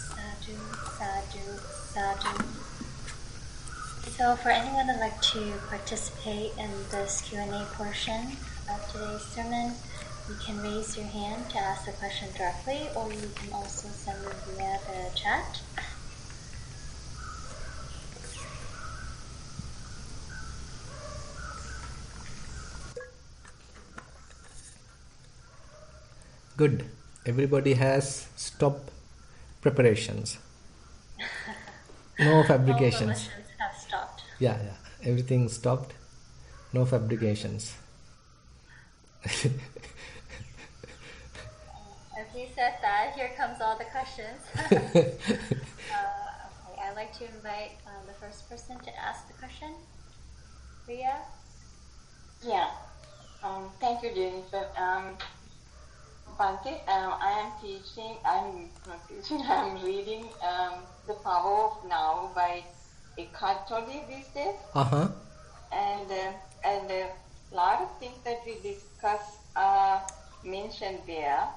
Sadhu, sadhu, sadhu. So for anyone who'd like to participate in this Q&A portion of today's sermon, you can raise your hand to ask the question directly, or you can also send it via the chat. Good. Everybody has stopped preparations. No fabrications. All volitions have stopped. Yeah. Everything stopped. No fabrications. As you said that, here comes all the questions. Okay, I'd like to invite the first person to ask the question. Ria? Yeah. Thank you, Jennifer. Bhante, I'm reading The Power of Now by Eckhart Tolle these days. Uh-huh. And a lot of things that we discuss are mentioned there.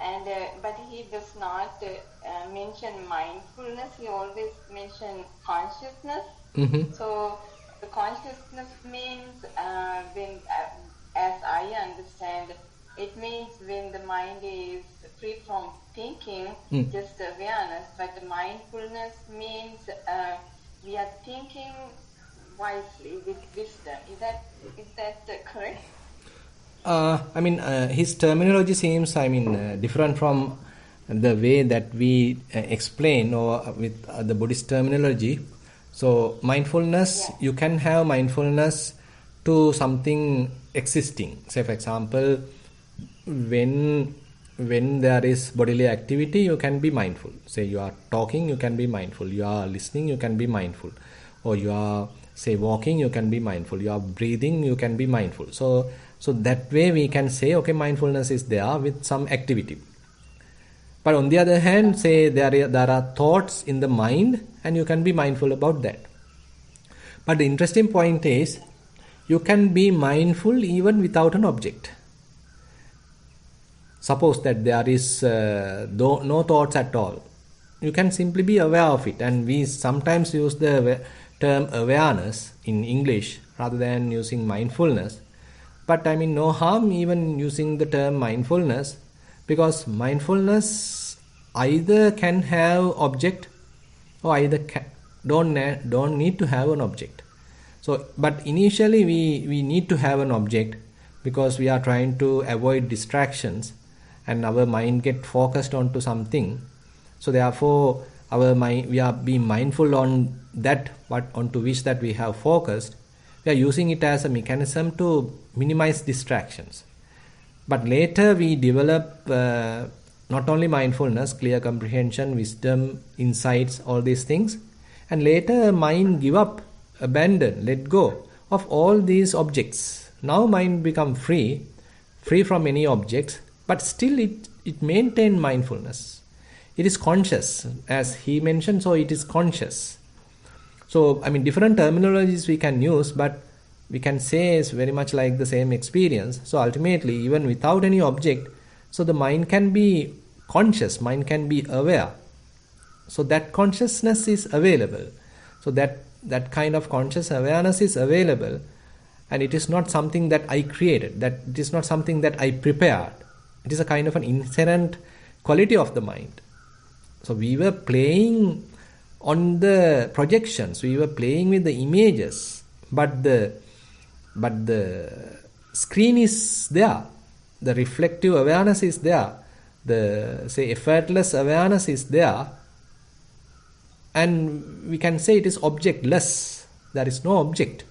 And but he does not mention mindfulness. He always mentions consciousness. Mm-hmm. So the consciousness means when, as I understand, it means when the mind is free from thinking, just awareness. But the mindfulness means we are thinking wisely with wisdom. Is that correct? His terminology seems, different from the way that we explain or with the Buddhist terminology. So mindfulness, you can have mindfulness to something existing. Say for example, when there is bodily activity, you can be mindful. Say you are talking, you can be mindful. You are listening, you can be mindful. Or you are, say, walking, you can be mindful. You are breathing, you can be mindful. So that way we can say, okay, mindfulness is there with some activity. But on the other hand, say there are thoughts in the mind, and you can be mindful about that. But the interesting point is, you can be mindful even without an object. Suppose that there is no thoughts at all. You can simply be aware of it. And we sometimes use the term awareness in English rather than using mindfulness. But I mean, no harm even using the term mindfulness, because mindfulness either can have object or either don't need to have an object. So, but initially we need to have an object, because we are trying to avoid distractions and our mind get focused onto something. So therefore our mind, we are being mindful on that onto which that we have focused. We are using it as a mechanism to minimize distractions. But later we develop not only mindfulness, clear comprehension, wisdom, insights, all these things. And later mind give up, abandon, let go of all these objects. Now mind become free from any objects, but still it maintain mindfulness. It is conscious, as he mentioned, so it is conscious. So, I mean, different terminologies we can use, but we can say it's very much like the same experience. So ultimately, even without any object, so the mind can be conscious, mind can be aware. So that consciousness is available. So that kind of conscious awareness is available, and it is not something that I created, that it is not something that I prepared. It is a kind of an inherent quality of the mind. So we were playing on the projections, we were playing with the images, but the screen is there, the reflective awareness is there, the, say, effortless awareness is there, and we can say it is objectless. There is no object,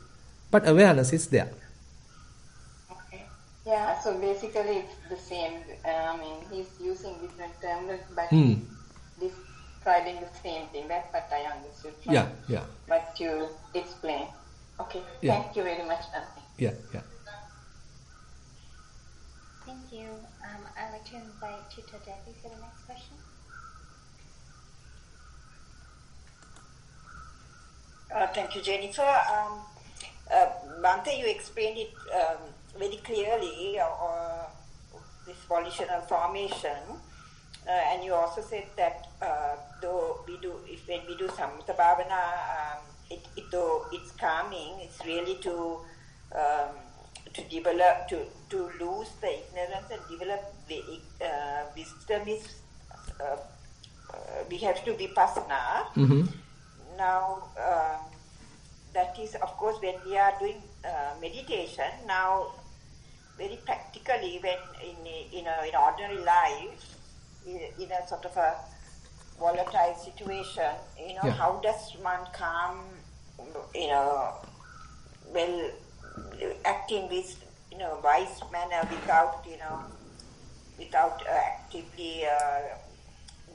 but awareness is there. Okay. Yeah, so basically it's the same. I mean, he's using different terms, but he's describing the same thing. That's what I understood from what you explained. Okay, thank you very much, Nancy. Yeah. Thank you. I'd like to invite Tutor Debbie for the next question. Thank you, Jennifer. Bhante, you explained it very clearly, this volitional formation, and you also said that though when we do samatha bhavana, though it's calming, it's really to develop, to lose the ignorance and develop the wisdom. Is we have to vipassana. Mm-hmm. Now, that is, of course, when we are doing meditation. Now, very practically, when in ordinary life, in a sort of a volatile situation, how does one calm, well, acting with wise manner without actively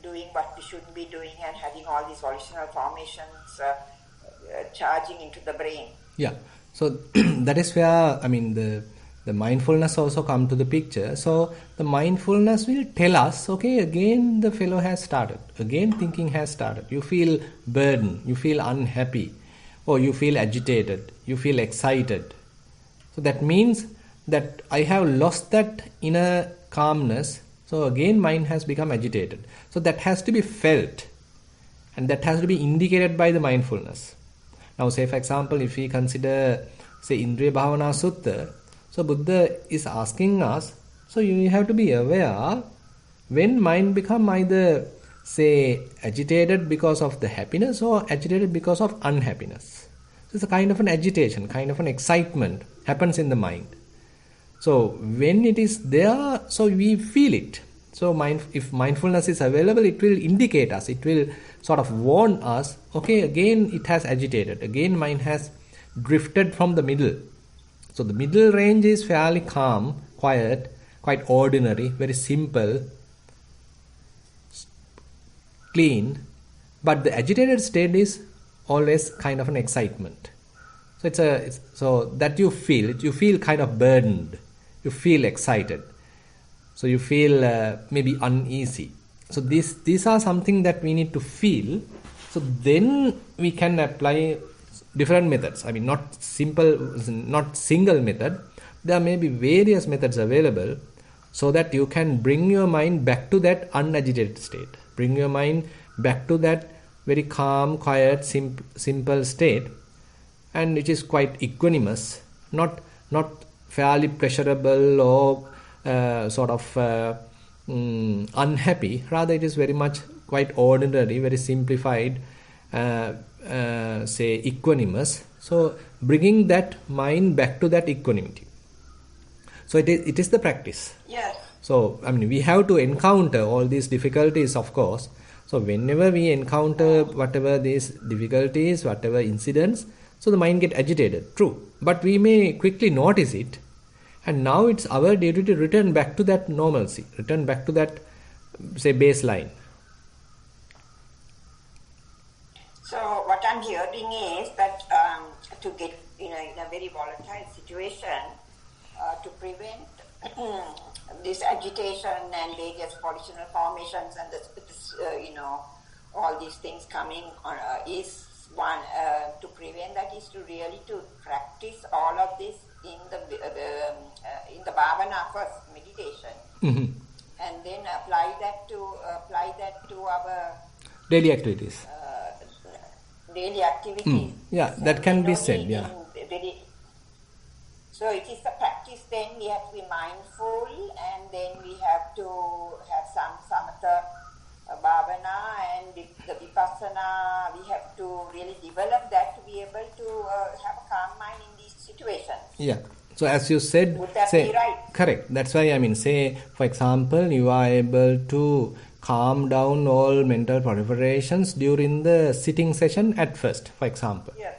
doing what we shouldn't be doing and having all these volitional formations charging into the brain. Yeah, so that is where, I mean, the mindfulness also come to the picture. So the mindfulness will tell us, okay, again the fellow has started, again thinking has started. You feel burdened, you feel unhappy, or you feel agitated, you feel excited. So that means that I have lost that inner calmness. So again mind has become agitated. So that has to be felt, and that has to be indicated by the mindfulness. Now say for example, if we consider, say, Indriya Bhavana Sutta, so Buddha is asking us, so you have to be aware when mind become either, say, agitated because of the happiness or agitated because of unhappiness. So it's a kind of an agitation, kind of an excitement happens in the mind. So when it is there, so we feel it. So if mindfulness is available, it will indicate us, it will sort of warn us, okay, again it has agitated, again mind has drifted from the middle. So the middle range is fairly calm, quiet, quite ordinary, very simple, clean, but the agitated state is always kind of an excitement. So so that you feel kind of burdened, you feel excited, so you feel maybe uneasy. So these are something that we need to feel. So then we can apply different methods. I mean, not single method. There may be various methods available, so that you can bring your mind back to that unagitated state. Bring your mind back to that very calm, quiet, simple state, and it is quite equanimous, not fairly pleasurable or unhappy. Rather, it is very much quite ordinary, very simplified, say equanimous. So bringing that mind back to that equanimity. So it is the practice. Yes. So I mean, we have to encounter all these difficulties, of course. So whenever we encounter whatever these difficulties, whatever incidents, so the mind get agitated. True, but we may quickly notice it, and now it's our duty to return back to that normalcy, return back to that, say, baseline. So what I'm hearing is that to get in a very volatile situation, to prevent this agitation and various positional formations and all these things coming on, is one to prevent that is to really to practice all of this in the bhavana first, meditation, and then apply that to our daily activities. Yeah, that can be said. Yeah. So it is a practice. Then we have to be mindful, and then we have to have some samatha bhavana and the vipassana. We have to really develop that to be able to have a calm mind in these situations. Yeah. So as you said, would that be right? Correct. That's why I mean, say for example, you are able to calm down all mental proliferations during the sitting session at first, for example. Yes.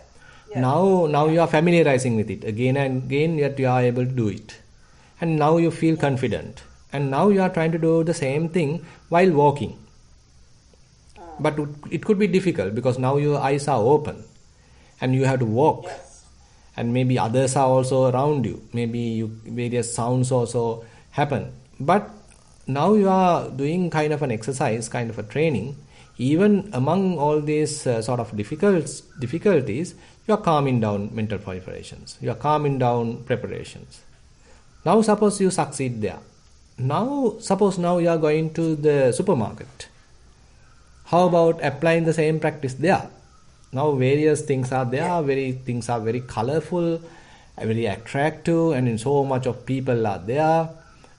Now you are familiarizing with it again and again, yet you are able to do it, and now you feel confident, and now you are trying to do the same thing while walking. But it could be difficult because now your eyes are open and you have to walk. Yes. And maybe others are also around you, maybe various sounds also happen, but now you are doing kind of an exercise, kind of a training. Even among all these sort of difficulties, you are calming down mental proliferations, you are calming down preparations. Now suppose you succeed there. Suppose you are going to the supermarket. How about applying the same practice there? Now various things are there, things are very colorful, very attractive, and so much of people are there,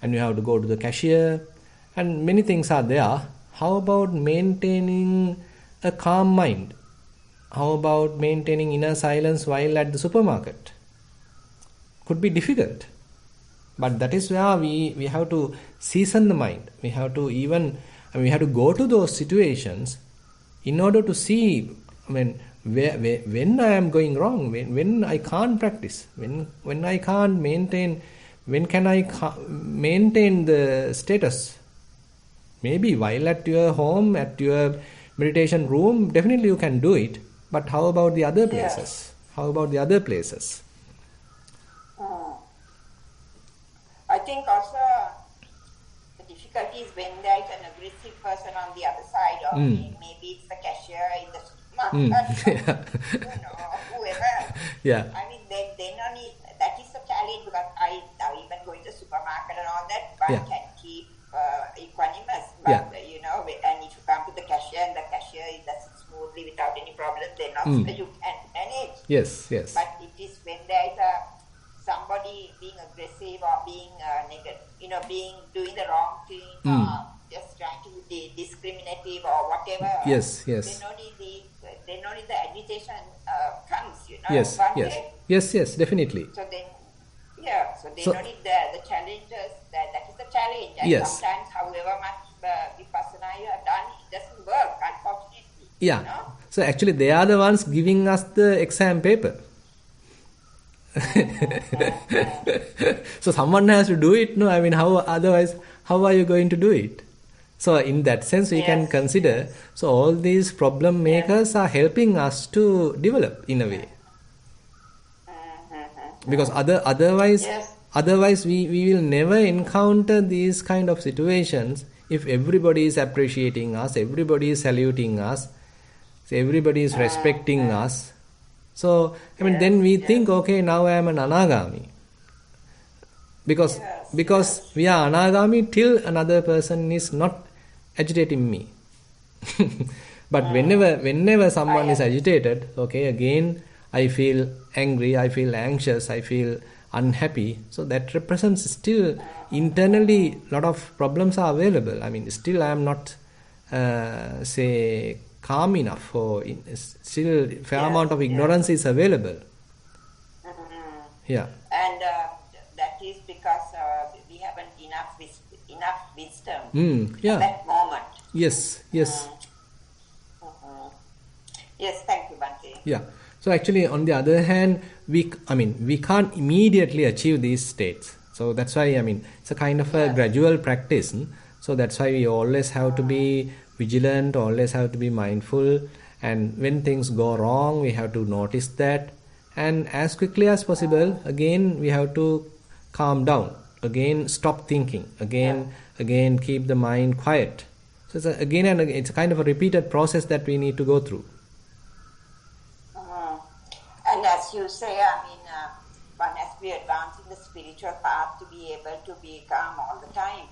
and you have to go to the cashier, and many things are there. How about maintaining a calm mind? How about maintaining inner silence while at the supermarket? Could be difficult. But that is where we have to season the mind. We have to go to those situations in order to see when I am going wrong, when I can't practice, when I can't maintain, when can I maintain the status. Maybe while at your home, at your meditation room, definitely you can do it. But how about the other places? Yes. How about the other places? I think also the difficulty is when there is an aggressive person on the other side, or maybe it's the cashier in the supermarket, whoever. Yeah. I mean, then only that is the challenge, because I now even going to the supermarket and all that, one can keep equanimous, but and if you come to the cashier and the cashier does it smoothly without any problem, then also you can manage. Yes. But it is when there is somebody being aggressive or being negative, doing the wrong thing, or just trying to be discriminative or whatever. Yes. Then only the agitation comes. Yes, definitely. So then. Yeah, so they don't need the challenges, that is the challenge. And yes. sometimes, however much Yeah. You know? So actually, they are the ones giving us the exam paper. So someone has to do it. No, I mean, how otherwise? How are you going to do it? So in that sense, we can Yes, consider. yes. So all these problem makers are helping us to develop in a way. Because otherwise Yes. otherwise we will never encounter these kind of situations if everybody is appreciating us, everybody is saluting us, so everybody is respecting us. So I mean, then we think, okay, now I am an anagami, because we are anagami till another person is not agitating me. But whenever someone is agitated, okay, again I feel angry, I feel anxious, I feel unhappy. So that represents still internally a lot of problems are available. I mean, still I am not say calm enough, or still fair amount of ignorance is available. Yeah. And that is because we haven't enough wisdom Yeah. at that moment. Yes. Yes, thank you, Bhante. Yeah. So actually, on the other hand, we can't immediately achieve these states. So that's why, I mean, it's a kind of a gradual practice. So that's why we always have to be vigilant, always have to be mindful. And when things go wrong, we have to notice that. And as quickly as possible, again, we have to calm down. Again, stop thinking. Again, keep the mind quiet. So it's it's a kind of a repeated process that we need to go through. And as you say, I mean, one has to be advancing the spiritual path to be able to be calm all the time.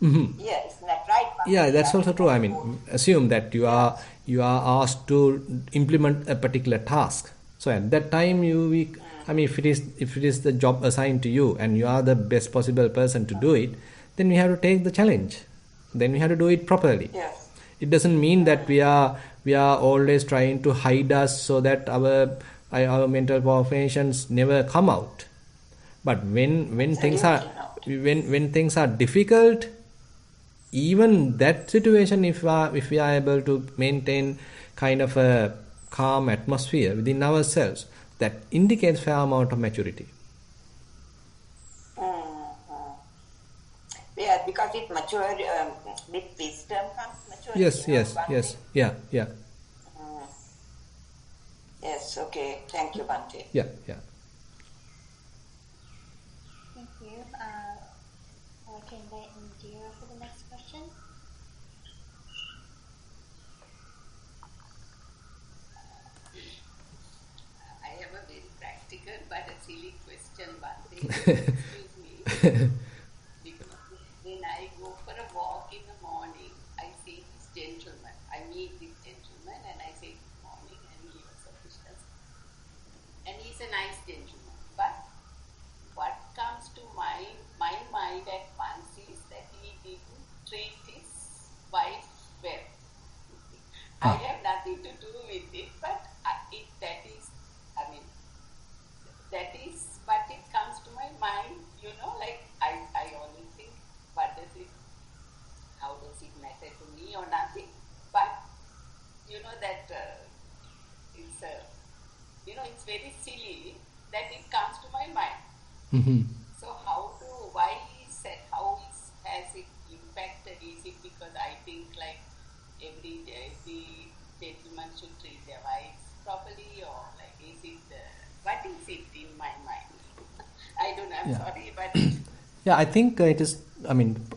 Yeah, isn't that right, Bhante? Yeah, that's also true. I mean, assume that you are asked to implement a particular task. So at that time, if it is the job assigned to you and you are the best possible person to do it, then we have to take the challenge. Then we have to do it properly. Yes. It doesn't mean that we are always trying to hide us so that our mental formations never come out. But when things are difficult, even that situation, if we are able to maintain kind of a calm atmosphere within ourselves, that indicates fair amount of maturity. Yeah, because it matured with wisdom comes maturity. Yes. Yeah. Yes, okay. Thank you, Bhante. Yeah. Thank you. I can invite Indira for the next question. I have a very practical but a silly question, Bhante. Excuse me. Because when I go for a walk in the morning, I see this gentleman. I meet this gentleman and I say good morning and he was official. And he's a nice gentleman. But what comes to my mind at once is that he didn't treat his wife well. I have nothing to do with it, but but it comes to my mind, like I always think, how does it matter to me or nothing? But, that it's very silly that it comes to my mind. So has it impacted? Is it because I think like every gentleman should treat their wives properly, or like what is it in my mind? I don't know, I'm sorry, but... Yeah, I think it is,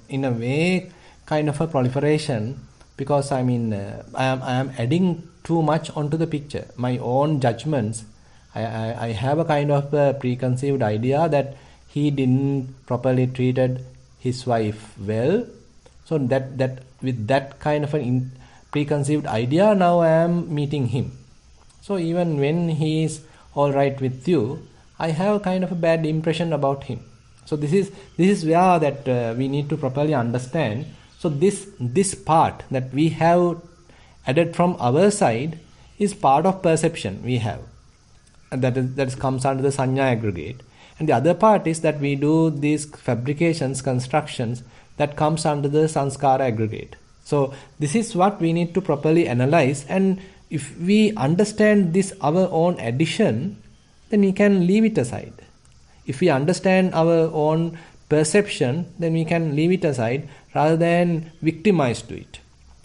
in a way, kind of a proliferation, because, I am adding too much onto the picture. My own judgments, I have a kind of a preconceived idea that he didn't properly treated his wife well. So that with that kind of a preconceived idea, now I am meeting him. So even when he is all right with you, I have kind of a bad impression about him. So this is where that we need to properly understand. So this part that we have added from our side is part of perception we have, and that comes under the sanya aggregate. And the other part is that we do these fabrications, constructions, that comes under the sanskara aggregate. So this is what we need to properly analyze, and if we understand this our own addition, then we can leave it aside. If we understand our own perception, then we can leave it aside rather than victimize to it.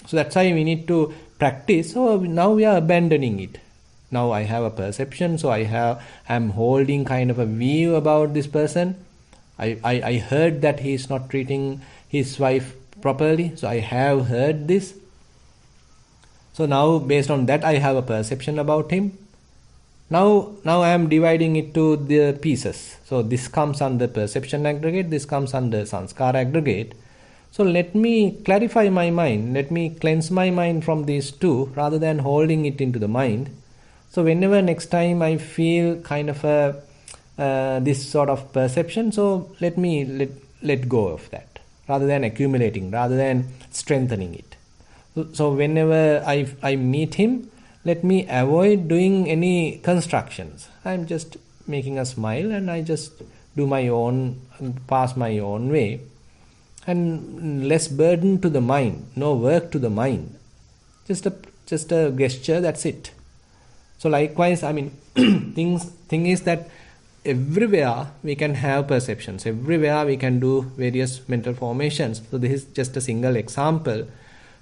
So that's why we need to practice. So now we are abandoning it. Now I have a perception, so I'm holding kind of a view about this person. I heard that he is not treating his wife properly, so I have heard this. So now based on that I have a perception about him. Now I am dividing it to the pieces. So this comes under perception aggregate, this comes under sanskara aggregate. So let me clarify my mind, let me cleanse my mind from these two rather than holding it into the mind. So whenever next time I feel kind of this sort of perception, so let go of that rather than accumulating, rather than strengthening it. So whenever I meet him, let me avoid doing any constructions. I'm just making a smile and I just do my own, pass my own way, and less burden to the mind, no work to the mind, just a gesture, that's it. So likewise, I mean, thing is that everywhere we can have perceptions, everywhere we can do various mental formations. So this is just a single example.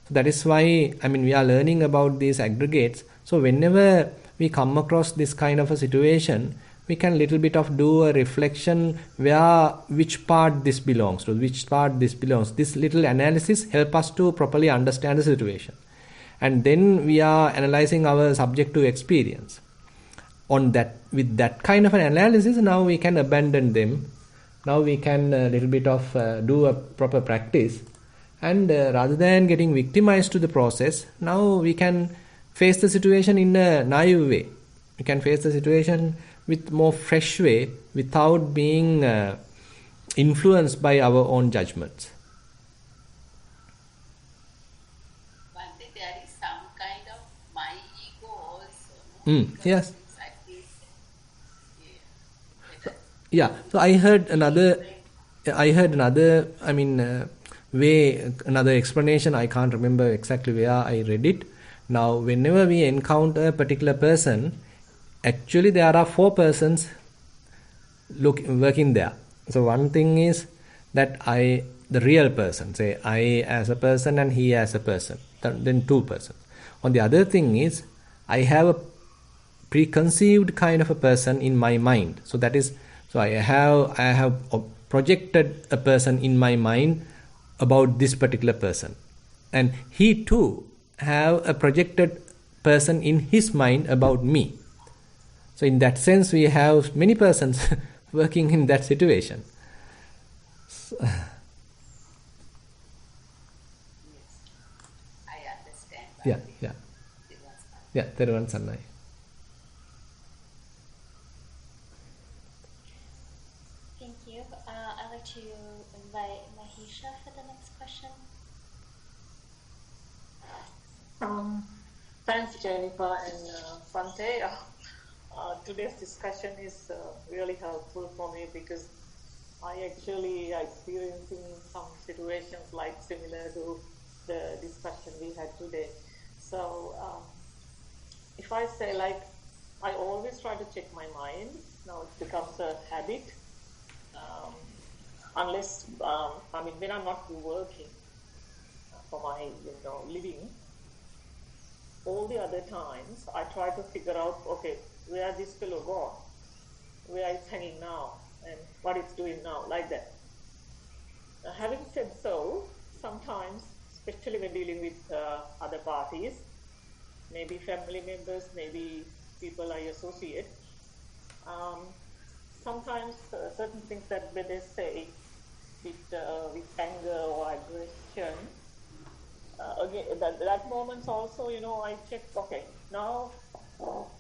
So that is why, I mean, we are learning about these aggregates. So whenever we come across this kind of a situation, we can little bit of do a reflection which part this belongs to, which part this belongs. This little analysis help us to properly understand the situation. And then we are analyzing our subjective experience. With that kind of an analysis, now we can abandon them. Now we can little bit of do a proper practice. And rather than getting victimized to the process, now we can face the situation in a naive way. We can face the situation with more fresh way without being influenced by our own judgments. But there is some kind of my ego also. No? Yes. Yeah. So I heard another. I mean, another explanation. I can't remember exactly where I read it. Now, whenever we encounter a particular person, actually there are 4 persons working there. So one thing is that the real person, say I as a person and he as a person, then 2 persons. On the other thing is, I have a preconceived kind of a person in my mind. So that is, so I have projected a person in my mind about this particular person, and he too have a projected person in his mind about me. So in that sense, we have many persons working in that situation. So, I understand. Yeah, Thero Sannai. Thank you. I'd like to invite Mahisha for the next question. Thanks, Jennifer and Svante. Today's discussion is really helpful for me because I actually are experiencing some situations like similar to the discussion we had today. So if I say like, I always try to check my mind. Now it becomes a habit. Unless, when I'm not working for my living, all the other times I try to figure out, okay, where this fellow gone, where it's hanging now, and what it's doing now, like that. Having said so, sometimes, especially when dealing with other parties, maybe family members, maybe people I associate, sometimes certain things that when they say with anger or aggression, again, that moments also, I check, okay, now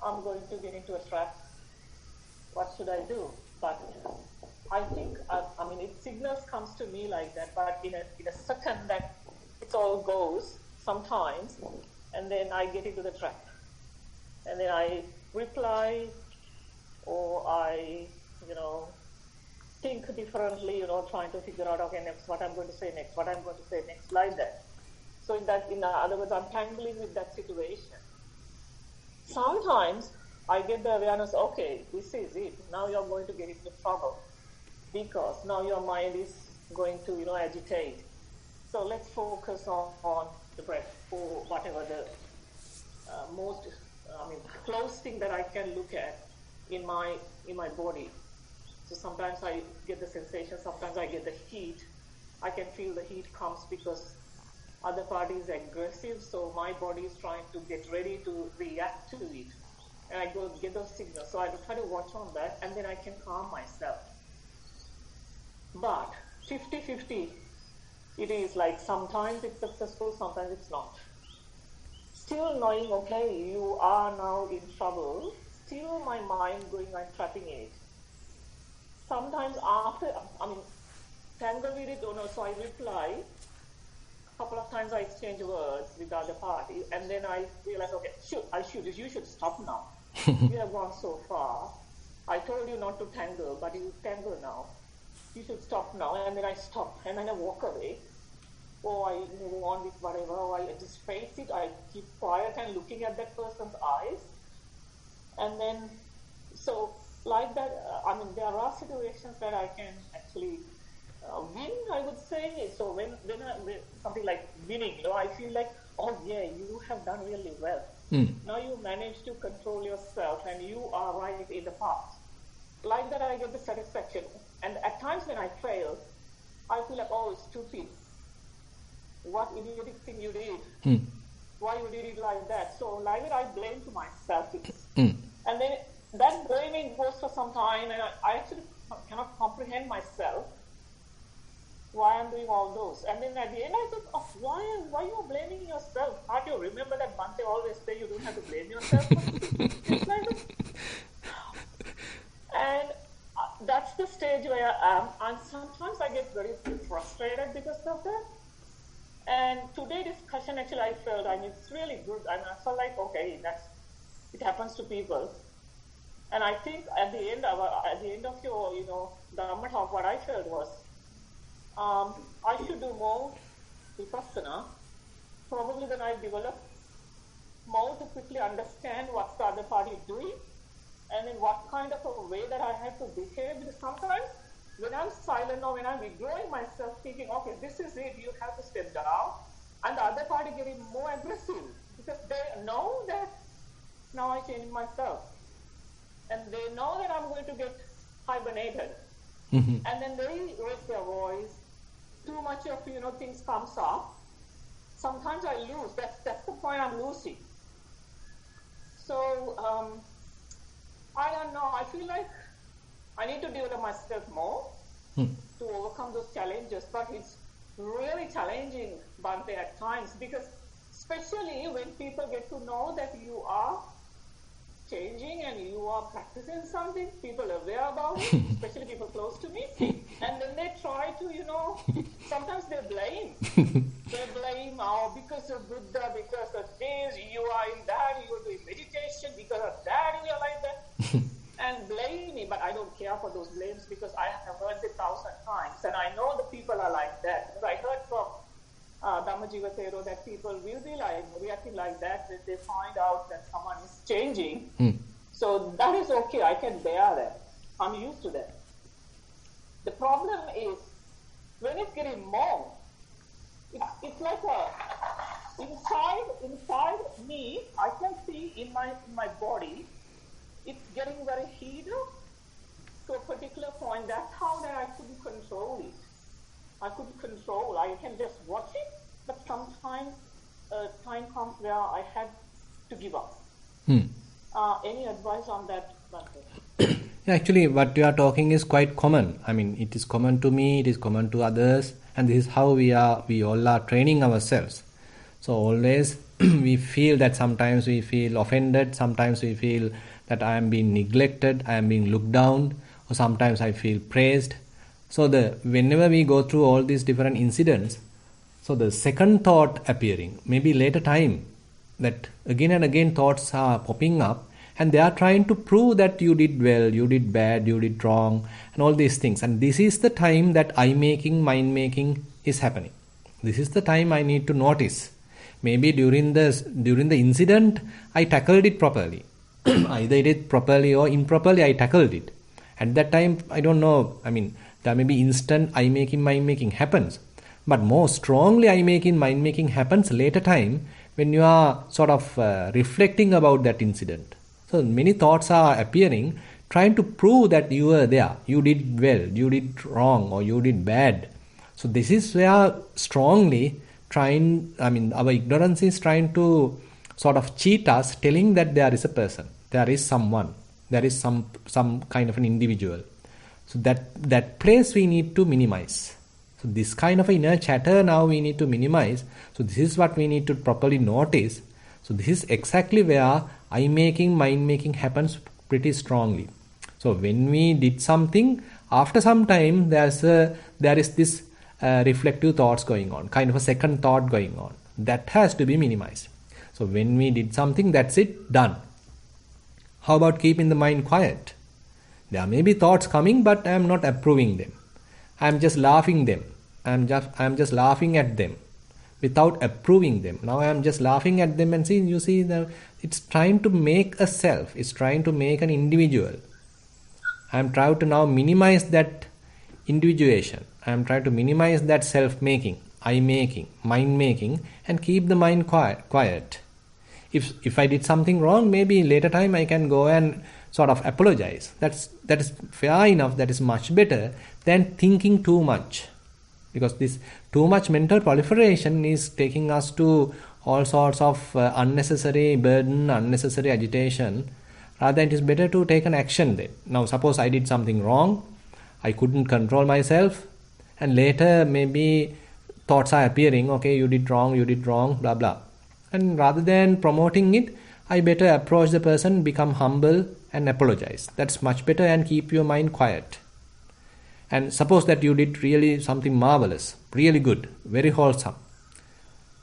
I'm going to get into a trap. What should I do? But I think, signals comes to me like that, but in a second that it all goes sometimes, and then I get into the trap. And then I reply, or I, think differently, trying to figure out, okay, next, what I'm going to say next, like that. So in other words, I'm tangling with that situation. Sometimes I get the awareness, okay, this is it. Now you're going to get into trouble because now your mind is going to, agitate. So let's focus on the breath, or whatever the most, close thing that I can look at in my body. So sometimes I get the sensation, sometimes I get the heat. I can feel the heat comes because other party is aggressive, so my body is trying to get ready to react to it. And I go get those signals. So I try to watch on that, and then I can calm myself. But 50-50, it is like sometimes it's successful, sometimes it's not. Still knowing, okay, you are now in trouble, still my mind going and trapping it. Sometimes after, tangle with it, so I reply. A couple of times I exchange words with the other party, and then I realize, okay, you should stop now. You have gone so far. I told you not to tangle, but you tangle now. You should stop now. And then I stop, and then I walk away. Or I move on with whatever, or I just face it. I keep quiet and looking at that person's eyes. And then, so like that, there are situations that I can actually win, I would say. So when something like winning, I feel like, oh yeah, you have done really well. Now you manage to control yourself and you are right in the path. Like that, I get the satisfaction. And at times when I fail, I feel like, oh, stupid. What idiotic thing you did. Why you did it like that? So like that, I blame to myself. And then that blaming goes for some time, and I actually cannot comprehend myself why I'm doing all those. And then at the end I think, oh, why you are blaming yourself? Can't you remember that Bhante always say you don't have to blame yourself? It's like that. And that's the stage where I am, and sometimes I get very frustrated because of that. And today's discussion, actually, I felt, it's really good, and I felt like, okay, it happens to people. And I think at the end of your, Dhamma talk, what I felt was, I should do more vipassana, probably then I develop more to quickly understand what the other party is doing, and in what kind of a way that I have to behave. Because sometimes when I'm silent or when I'm withdrawing myself, thinking, okay, this is it, you have to step down, and the other party getting more aggressive because they know that now I change myself, and they know that I'm going to get hibernated, and then they raise their voice. Too much of things comes up. Sometimes I lose. That's the point, I'm losing. So I don't know. I feel like I need to develop myself more to overcome those challenges. But it's really challenging, Bhante, at times, because especially when people get to know that you are changing and you are practicing something, people are aware about it, especially people close to me, and then they try to, sometimes they blame. They blame, because of Buddha, because of this, you are in that, you are doing meditation, because of that, you are like that, and blame me. But I don't care for those blames because I have heard it 1,000 times, and I know the people are like that. Because I heard from Dhammajiva Thero that people will be reacting like that when they find out that someone is changing. So that is okay, I can bear that. I'm used to that. The problem is when it's getting more, it's like inside me, I can see in my body, it's getting very heated to a particular point. That's how that I couldn't control it. I can just watch it, but sometimes time comes where I had to give up. Any advice on that, Bhante? Actually, what you are talking is quite common. It is common to me, it is common to others, and this is how we all are training ourselves. So always we feel that sometimes we feel offended, sometimes we feel that I am being neglected, I am being looked down, or sometimes I feel praised. So whenever we go through all these different incidents, so the second thought appearing, maybe later time, that again and again thoughts are popping up, and they are trying to prove that you did well, you did bad, you did wrong, and all these things. And this is the time that mind making is happening. This is the time I need to notice maybe during the incident I tackled it properly. Either it is properly or improperly I tackled it. At that time, I don't know, there may be instant eye making, mind making happens. But more strongly eye making, mind making happens later time when you are sort of reflecting about that incident. So many thoughts are appearing, trying to prove that you were there, you did well, you did wrong, or you did bad. So this is where strongly our ignorance is trying to sort of cheat us, telling that there is a person, there is someone, there is some kind of an individual. So that place we need to minimize. So this kind of inner chatter now we need to minimize. So this is what we need to properly notice. So this is exactly where eye making, mind making happens pretty strongly. So when we did something, after some time there is this reflective thoughts going on, kind of a second thought going on. That has to be minimized. So when we did something, that's it, done. How about keeping the mind quiet? There may be thoughts coming, but I am not approving them. I am just laughing them. I am just laughing at them without approving them. Now I am just laughing at them and seeing, you see, it's trying to make a self. It's trying to make an individual. I am trying to now minimize that individuation. I am trying to minimize that self-making, eye-making, mind-making, and keep the mind quiet. If I did something wrong, maybe later time I can go and sort of apologize. That is fair enough. That is much better than thinking too much. Because this too much mental proliferation is taking us to all sorts of unnecessary burden, unnecessary agitation. Rather, it is better to take an action then. Now, suppose I did something wrong, I couldn't control myself, and later maybe thoughts are appearing, okay, you did wrong, blah, blah. And rather than promoting it, I better approach the person, become humble and apologize. That's much better, and keep your mind quiet. And suppose that you did really something marvelous, really good, very wholesome.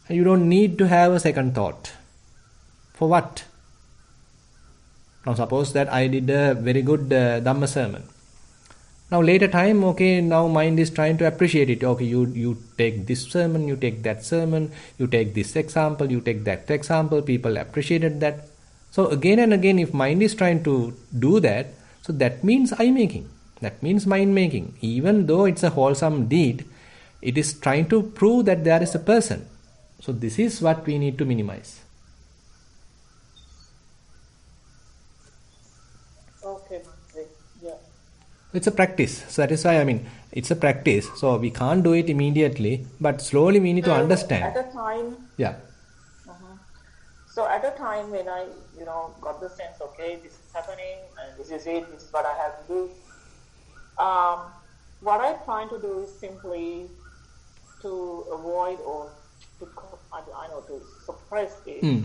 And you don't need to have a second thought. For what? Now suppose that I did a very good Dhamma sermon. Now later time, okay, now mind is trying to appreciate it. Okay, you take this sermon, you take that sermon, you take this example, you take that example, people appreciated that. So again and again, if mind is trying to do that, so that means eye making, that means mind making. Even though it's a wholesome deed, it is trying to prove that there is a person. So this is what we need to minimize. Okay, yeah. It's a practice. So that is why, it's a practice. So we can't do it immediately, but slowly we need to understand. At a time, yeah. So at a time when I, got the sense, okay, this is happening, and this is it, this is what I have to do. What I'm trying to do is simply to avoid or to suppress it.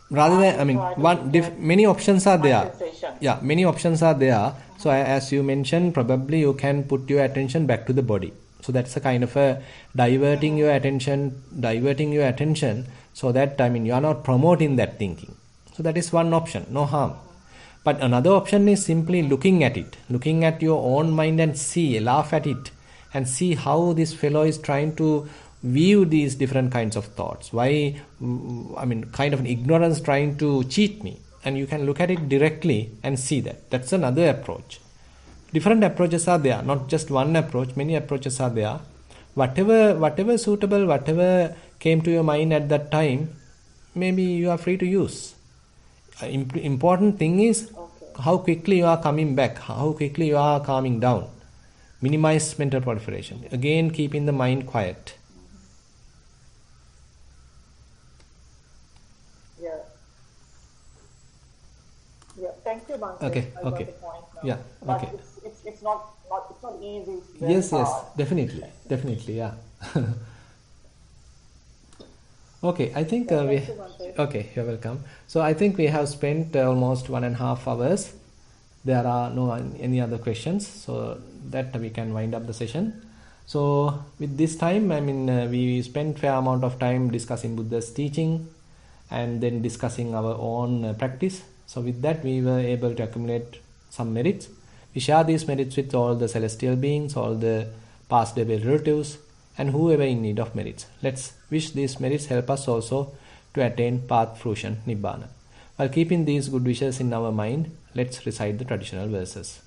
Rather than, many options are there. Yeah, many options are there. So as you mentioned, probably you can put your attention back to the body. So that's a kind of a diverting your attention so that, you are not promoting that thinking. So that is one option, no harm. But another option is simply looking at it, looking at your own mind and laugh at it and see how this fellow is trying to view these different kinds of thoughts. Why, kind of an ignorance trying to cheat me. And you can look at it directly and see that. That's another approach. Different approaches are there, not just one approach, many approaches are there. Whatever suitable, whatever came to your mind at that time, maybe you are free to use. Important thing is how quickly you are coming back, how quickly you are calming down. Minimize mental proliferation. Again, keeping the mind quiet. Yeah, thank you, Bhante. Okay. I got the point now. Yeah, but okay. It's not easy. It's very hard. Definitely, yeah. Okay, I think okay, you're welcome. So I think we have spent almost 1.5 hours. There are no any other questions, so that we can wind up the session. So with this time, we spent fair amount of time discussing Buddha's teaching and then discussing our own practice. So with that, we were able to accumulate some merits. We share these merits with all the celestial beings, all the past devil relatives, and whoever in need of merits. Let's wish these merits help us also to attain path fruition, Nibbana. While keeping these good wishes in our mind, let's recite the traditional verses.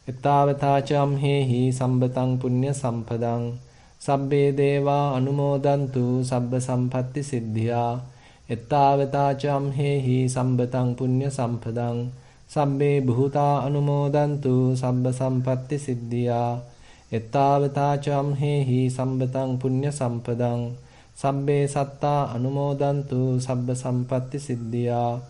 Ettavata hehi sambatang punya sampadang sabbe deva anumodantu sabba sampatti siddhya. Ettavata hehi sambatang punya sampadang sabbe bhuta anumodantu sabba sampatti siddhya. Ettavata hehi sambatang punya sampadang sabbe satta anumodantu sabba sampatti siddhya.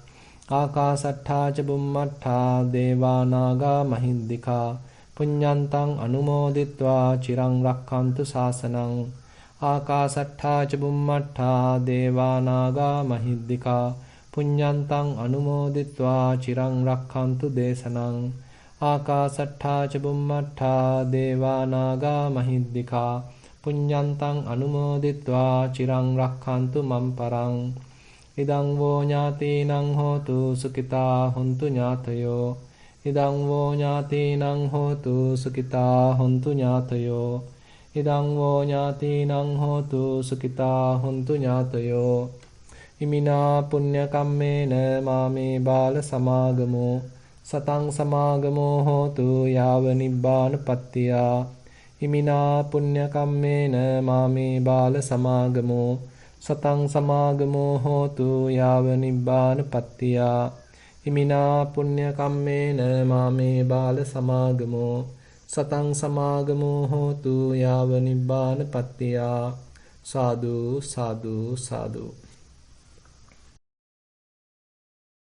Akasattha ca bummattha deva naga mahiddika punyantang anumoditva chirang rakkantu sasanang. Akasattha ca bummattha deva naga mahiddika punyantang anumoditva chirang rakkantu desanang. Akasattha ca bummattha deva naga mahiddika punyantang anumoditva chirang rakkantu mamparang. Idang vo ñātīnaṃ hotu sukitā hontu ñātayo. Idang vo ñātīnaṃ hotu sukitā hontu ñātayo. Idang vo ñātīnaṃ hotu sukitā hontu ñātayo. Imina punya kammena māme bāla samāgamo satang samāgamo hotu yāva nibbāna pattiyā. Imina punya kammena māme bāla samāgamo satang samāgamo hotu yāva nibbāna pattiyā. Imina punya kammena māme bāla samāgamo satang samāgamo hotu yāva nibbāna pattiyā. Sadhu, sadhu, sadhu.